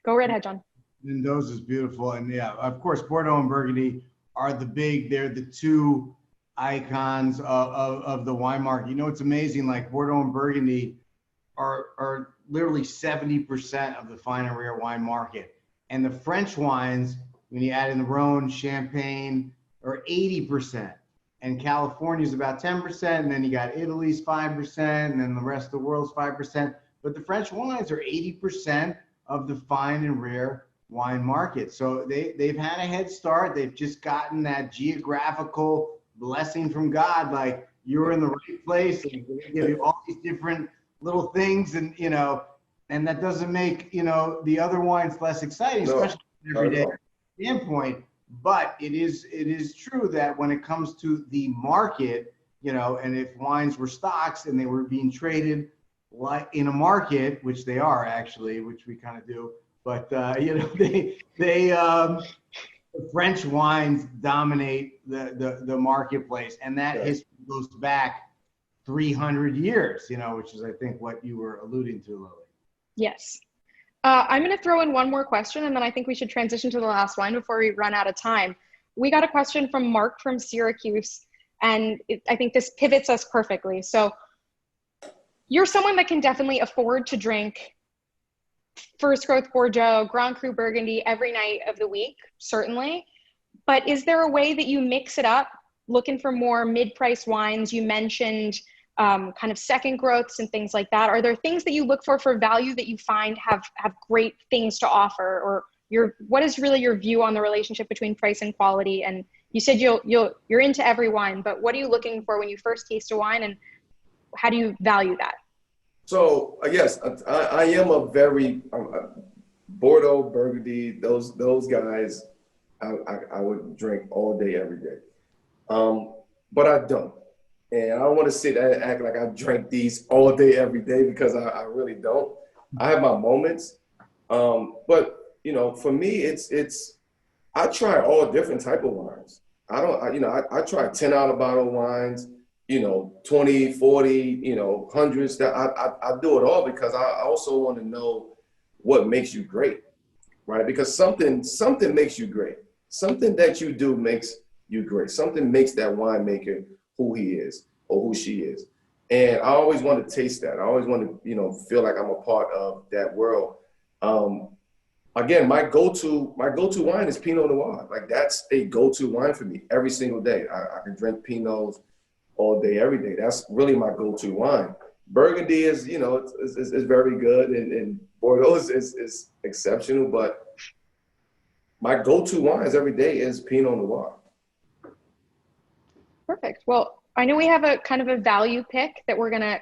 Go right ahead, John. Mendoza is beautiful, and yeah, of course, Bordeaux and Burgundy are they're the two icons of the wine market. You know, it's amazing. Like Bordeaux and Burgundy are literally 70% of the fine and rare wine market, and the French wines, when you add in the Rhone, Champagne, are 80%, and California is about 10%, and then you got Italy's 5%, and then the rest of the world's 5%. But the French wines are 80% of the fine and rare wine market. So they've had a head start. They've just gotten that geographical blessing from God, like you're in the right place, and they give you all these different little things, and you know, and that doesn't make, you know, the other wines less exciting, especially from an everyday standpoint. But it is true that when it comes to the market, you know, and if wines were stocks and they were being traded like in a market, which they are actually, which we kind of do, but you know, the French wines dominate the marketplace, and that history goes back 300 years, you know, which is, I think, what you were alluding to, Lily. Yes. I'm going to throw in one more question, and then I think we should transition to the last one before we run out of time. We got a question from Mark from Syracuse, and I think this pivots us perfectly. So you're someone that can definitely afford to drink First Growth Bordeaux, Grand Cru Burgundy every night of the week, certainly. But is there a way that you mix it up, looking for more mid-price wines? You mentioned kind of second growths and things like that. Are there things that you look for value that you find have great things to offer? Or what is really your view on the relationship between price and quality? And you said you're into every wine, but what are you looking for when you first taste a wine, and how do you value that? So yes, I am a very Bordeaux, Burgundy, those guys. I would drink all day, every day, but I don't, and I don't want to sit and act like I drink these all day, every day, because I really don't. I have my moments, but you know, for me, it's I try all different type of wines. I try 10 out of bottle wines. You know, 20, 40, you know, hundreds. That I do it all, because I also want to know what makes you great, right? Because something makes you great. Something that you do makes you great. Something makes that winemaker who he is or who she is. And I always want to taste that. I always want to, you know, feel like I'm a part of that world. Again, my go-to wine is Pinot Noir. Like, that's a go-to wine for me every single day. I can drink Pinots all day, every day. That's really my go-to wine. Burgundy is, you know, it's very good, and Bordeaux is exceptional, but my go-to wines every day is Pinot Noir. Perfect. Well, I know we have a kind of a value pick that we're going to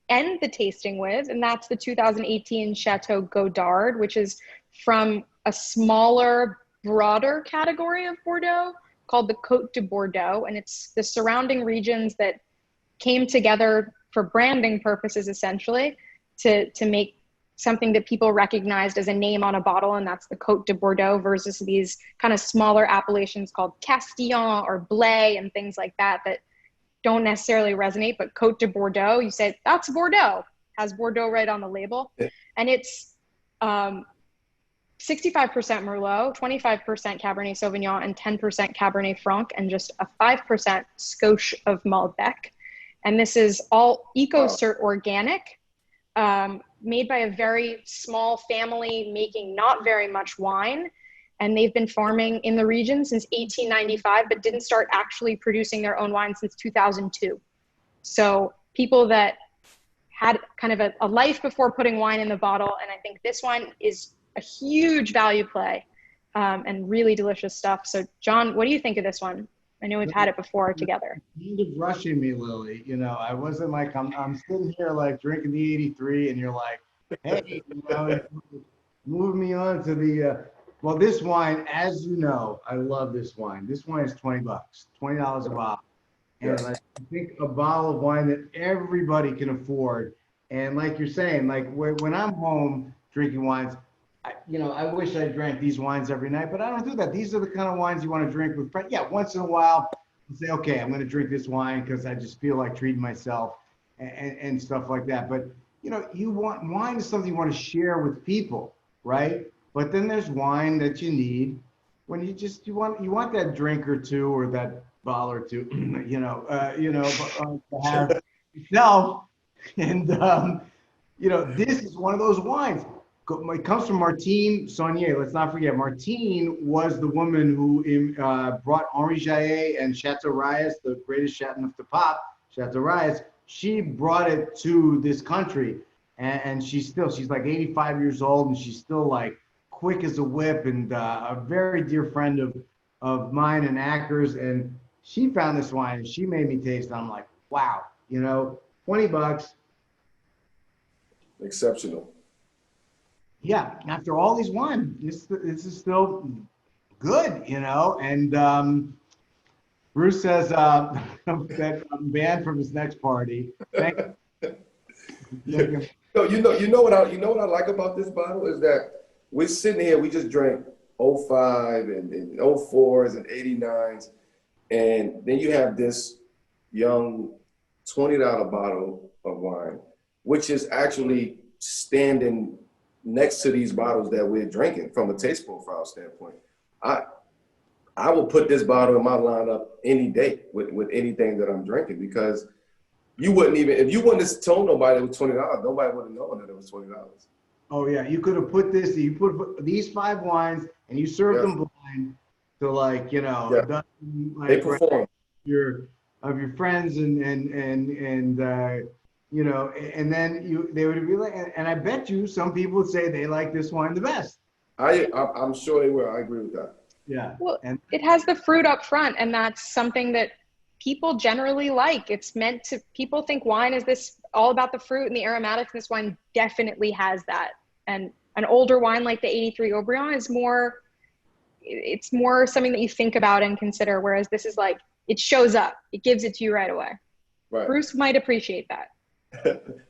end the tasting with, and that's the 2018 Chateau Godard, which is from a smaller, broader category of Bordeaux called the Côte de Bordeaux, and it's the surrounding regions that came together for branding purposes, essentially, to make something that people recognized as a name on a bottle, and that's the Côte de Bordeaux, versus these kind of smaller appellations called Castillon or Blay and things like that that don't necessarily resonate. But Côte de Bordeaux, you say, that's Bordeaux, has Bordeaux right on the label. And it's 65% Merlot, 25% Cabernet Sauvignon, and 10% Cabernet Franc, and just a 5% Scotch of Malbec. And this is all EcoCert organic, made by a very small family making not very much wine. And they've been farming in the region since 1895, but didn't start actually producing their own wine since 2002. So people that had kind of a life before putting wine in the bottle. And I think this wine is a huge value play, and really delicious stuff. So John, what do you think of this one? I know we've had it before together. Kind of rushing me, Lily. You know, I wasn't like, I'm sitting here like drinking the 83 and you're like, hey, you know, move me on to the, well, this wine, as you know, I love this wine. This wine is $20, $20 a bottle. And I think a bottle of wine that everybody can afford. And like you're saying, like when I'm home drinking wines, I wish I drank these wines every night, but I don't do that. These are the kind of wines you want to drink with friends. Yeah, once in a while, you say, okay, I'm going to drink this wine because I just feel like treating myself and stuff like that. But, wine is something you want to share with people, right? But then there's wine that you need when you want that drink or two or that bottle or two, to have yourself. And, this is one of those wines. It comes from Martine Saunier. Let's not forget, Martine was the woman who brought Henri Jayer and Chateau Reyes, the greatest Chateauneuf de Pape, Chateau Reyes. She brought it to this country, and she's like 85 years old, and she's still like quick as a whip, and a very dear friend of mine and Acker's. And she found this wine, and she made me taste it. I'm like, wow, $20. Exceptional. Yeah, after all these wine, this is still good, And Bruce says that I'm banned from his next party. You know what I like about this bottle is that we're sitting here, we just drank 05 and 04s and 89s, and then you have this young $20 bottle of wine, which is actually standing next to these bottles that we're drinking from a taste profile standpoint. I will put this bottle in my lineup any day with anything that I'm drinking, because you wouldn't even, if you wouldn't have told nobody it was $20, nobody would have known that it was $20. Oh yeah, you could have put these 5 wines and you served them blind to They perform. of your friends and then they would be like, and I bet you some people would say they like this wine the best. I'm sure they will. I agree with that. Yeah. Well, it has the fruit up front, and that's something that people generally like. It's meant to, people think wine is this all about the fruit and the aromatics. This wine definitely has that. And an older wine like the 83 Haut-Brion is more something that you think about and consider, whereas this is like, it shows up, it gives it to you right away. Right. Bruce might appreciate that.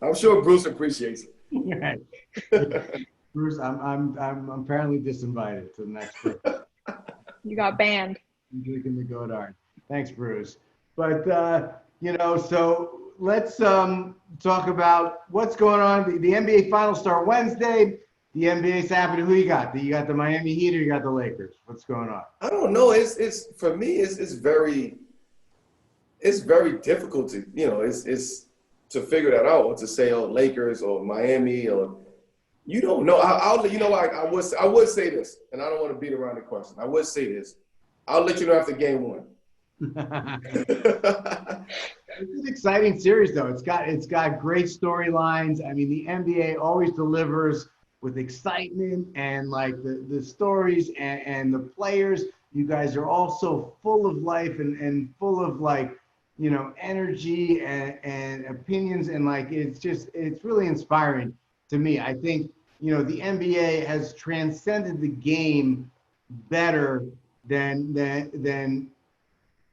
I'm sure Bruce appreciates it. Right. Bruce, I'm apparently disinvited to the next group. You got banned. I'm drinking the Godard. Thanks, Bruce. But so let's talk about what's going on. The NBA Finals start Wednesday. The NBA's happening. Who you got? You got the Miami Heat or you got the Lakers? What's going on? I don't know. It's for me. It's very difficult to it's to figure that out, or to say Lakers or Miami, or you don't know. I'll let you know. I would say this, and I don't want to beat around the question. I would say this. I'll let you know after game 1. It's an exciting series, though. It's got great storylines. I mean, the NBA always delivers with excitement and like the stories and the players. You guys are all so full of life and full of energy and opinions, and like it's really inspiring to me. I think the NBA has transcended the game better than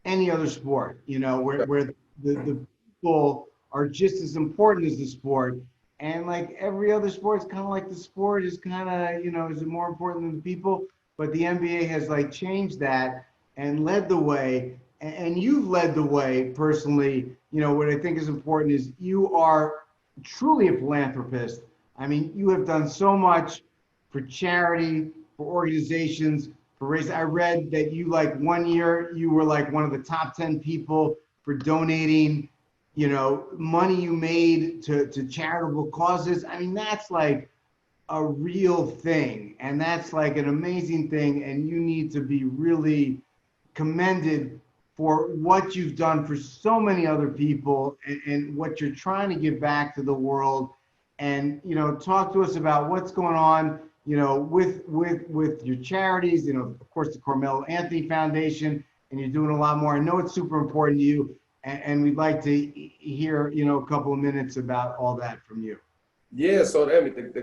any other sport, where the people are just as important as the sport, And like every other sport, it's kind of like the sport is kind of, you know, is it more important than the people? But the NBA has like changed that and led the way. And you've led the way personally. You know, what I think is important is you are truly a philanthropist. I mean, you have done so much for charity, for organizations, for race. I read that you like one year you were like one of the top 10 people for donating, you know, money you made to charitable causes. I mean, that's like a real thing, and that's like an amazing thing, and you need to be really commended for what you've done for so many other people, and what you're trying to give back to the world. And you know, talk to us about what's going on, you know, with your charities, you know, of course the Carmelo Anthony Foundation, and you're doing a lot more. I know it's super important to you, and we'd like to hear, you know, a couple of minutes about all that from you. Yeah, so I mean, the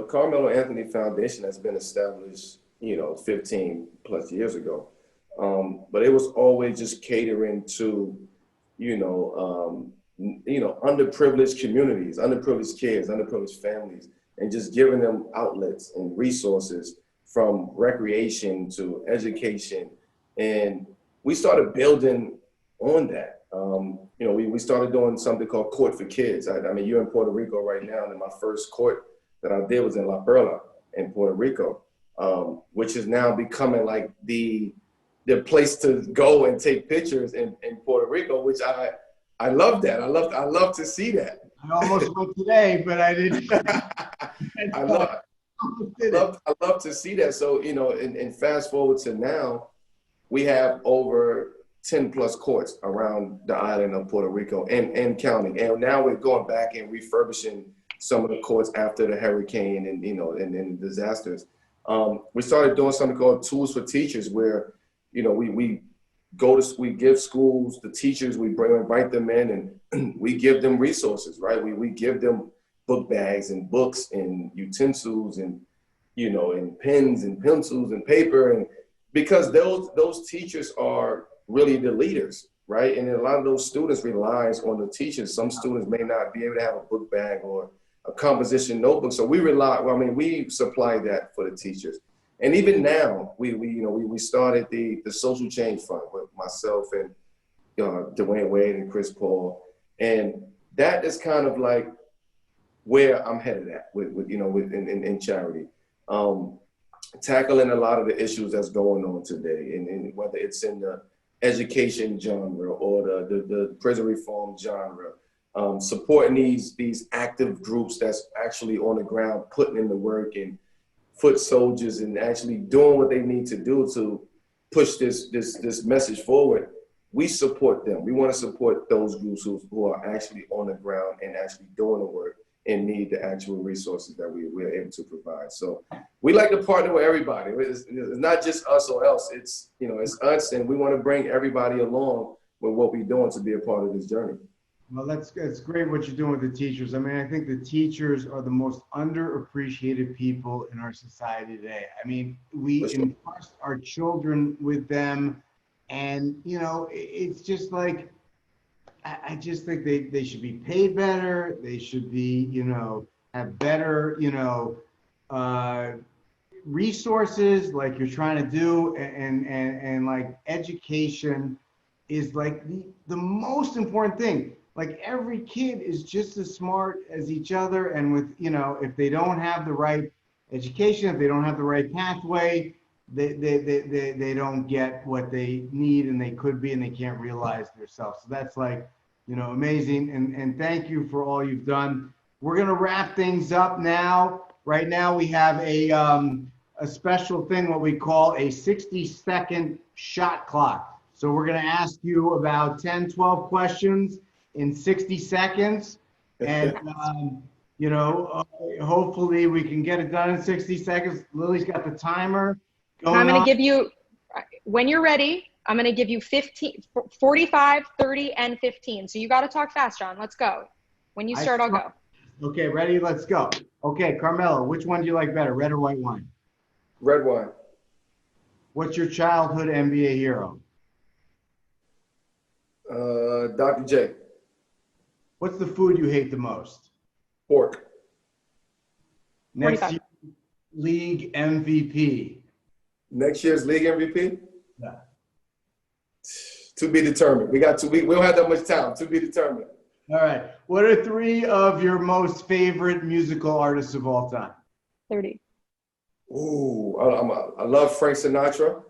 Carmelo Anthony Foundation has been established, 15 plus years ago. But it was always just catering to, underprivileged communities, underprivileged kids, underprivileged families, and just giving them outlets and resources from recreation to education. And we started building on that. We started doing something called Court for Kids. I mean, you're in Puerto Rico right now, and my first court that I did was in La Perla in Puerto Rico, which is now becoming like the place to go and take pictures in Puerto Rico, which I love that. I love to see that. I almost went today, but I didn't. I love to see that. So, and fast forward to now, we have over 10 plus courts around the island of Puerto Rico and counting. And now we're going back and refurbishing some of the courts after the hurricane and disasters. We started doing something called Tools for Teachers, where, we give schools, the teachers, we invite them in and we give them resources, right? We give them book bags and books and utensils and, and pens and pencils and paper. And because those teachers are really the leaders, right? And a lot of those students relies on the teachers. Some students may not be able to have a book bag or a composition notebook. So we supply that for the teachers. And even now, we started the Social Change Fund with myself and Dwayne Wade and Chris Paul. And that is kind of like where I'm headed at in charity. Tackling a lot of the issues that's going on today, and whether it's in the education genre or the prison reform genre, supporting these active groups that's actually on the ground, putting in the work, and foot soldiers, and actually doing what they need to do to push this message forward. We support them. We want to support those groups who are actually on the ground and actually doing the work and need the actual resources that we're able to provide. So we like to partner with everybody. It's not just us or else. It's us, and we want to bring everybody along with what we're doing to be a part of this journey. Well, that's great what you're doing with the teachers. I mean, I think the teachers are the most underappreciated people in our society today. I mean, we entrust our children with them, and it's just like, I just think they should be paid better. They should be, have better, resources like you're trying to do, and like education is like the most important thing. Like every kid is just as smart as each other, and with if they don't have the right education, if they don't have the right pathway, they don't get what they need and they could be, and they can't realize themselves. So that's like amazing, and thank you for all you've done. We're gonna wrap things up now. Right now we have a special thing, what we call a 60-second shot clock. So we're gonna ask you about 10, 12 questions in 60 seconds. And, hopefully we can get it done in 60 seconds. Lily's got the timer going. I'm going to give you, when you're ready, I'm going to give you 45, 30, and 15. So you got to talk fast, John. Let's go. When you start, I'll go. Okay, ready? Let's go. Okay, Carmelo, which one do you like better, red or white wine? Red wine. What's your childhood NBA hero? Dr. J. What's the food you hate the most? Pork. Next 45. year, league MVP. Next year's league MVP? Yeah. To be determined. We don't have that much time. To be determined. All right. What are 3 of your most favorite musical artists of all time? 30. Ooh, I love Frank Sinatra.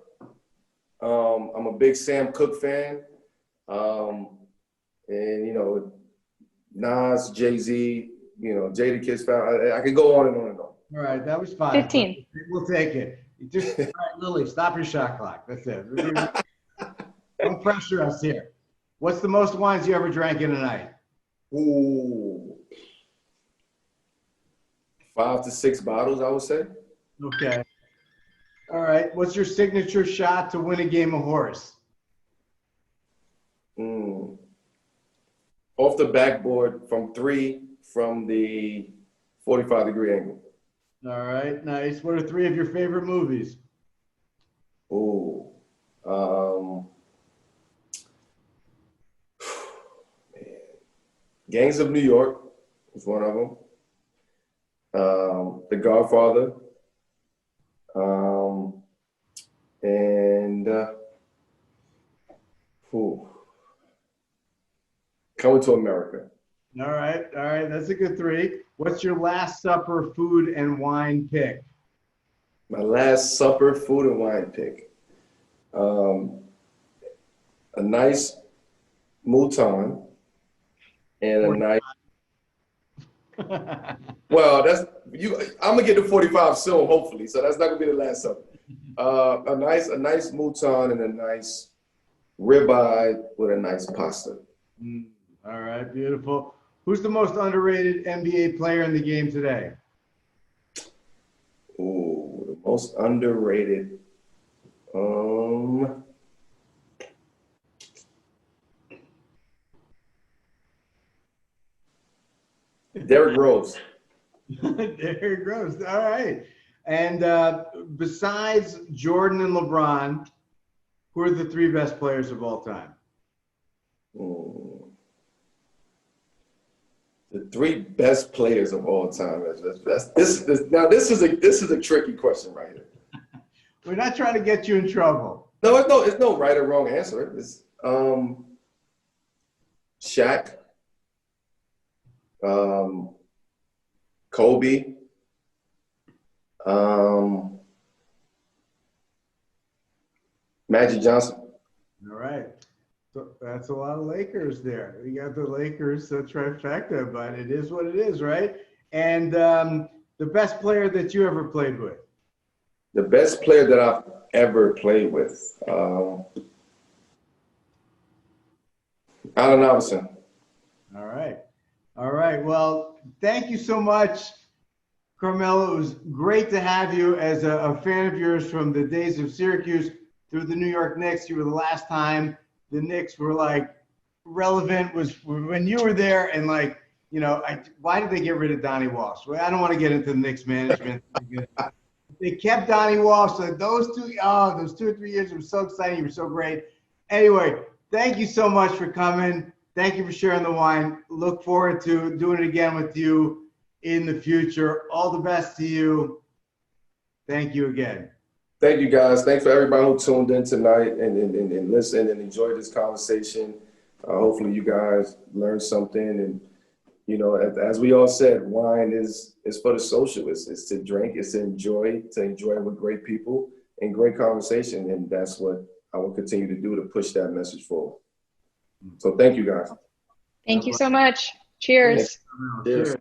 I'm a big Sam Cooke fan. And, you know, Nas, Jay-Z, you know, Jadakiss fan. I could go on and on and on. All right. That was 5. 15. We'll take it. Just, all right, Lily, stop your shot clock. That's it. Don't pressure us here. What's the most wines you ever drank in a night? Ooh. 5 to 6 bottles, I would say. Okay. All right. What's your signature shot to win a game of horse? Off the backboard from 3 from the 45-degree angle. All right. Nice. What are 3 of your favorite movies? Ooh. Gangs of New York was one of them. The Godfather. And Coming to America. All right. All right. That's a good 3. What's your last supper food and wine pick? My last supper food and wine pick. A nice mouton and a nice. Well, that's you. I'm gonna get to 45 soon, hopefully. So that's not gonna be the last supper. A nice mouton and a nice ribeye with a nice pasta. All right, beautiful. Who's the most underrated NBA player in the game today? Ooh, the most underrated. Derrick Rose. Derrick Rose. All right. And besides Jordan and LeBron, who are the 3 best players of all time? The 3 best players of all time. This is a tricky question right here. We're not trying to get you in trouble. No, it's no right or wrong answer. It's Shaq, Kobe, Magic Johnson. All right. So that's a lot of Lakers there. We got the Lakers trifecta, but it is what it is, right? And the best player that you ever played with? The best player that I've ever played with. Allen Iverson. All right. All right. Well, thank you so much, Carmelo. It was great to have you as a fan of yours from the days of Syracuse through the New York Knicks. You were the last time the Knicks were like relevant was when you were there, and like, you know, why did they get rid of Donnie Walsh? Well, I don't want to get into the Knicks management. They kept Donnie Walsh. So those 2 or 3 years were so exciting. You were so great. Anyway, thank you so much for coming. Thank you for sharing the wine. Look forward to doing it again with you in the future. All the best to you. Thank you again. Thank you, guys. Thanks for everybody who tuned in tonight and listened and enjoyed this conversation. Hopefully you guys learned something. And, you know, as we all said, wine is for the social. It's to drink. It's to enjoy with great people and great conversation. And that's what I will continue to do to push that message forward. So thank you, guys. Thank you so much. Cheers. Cheers.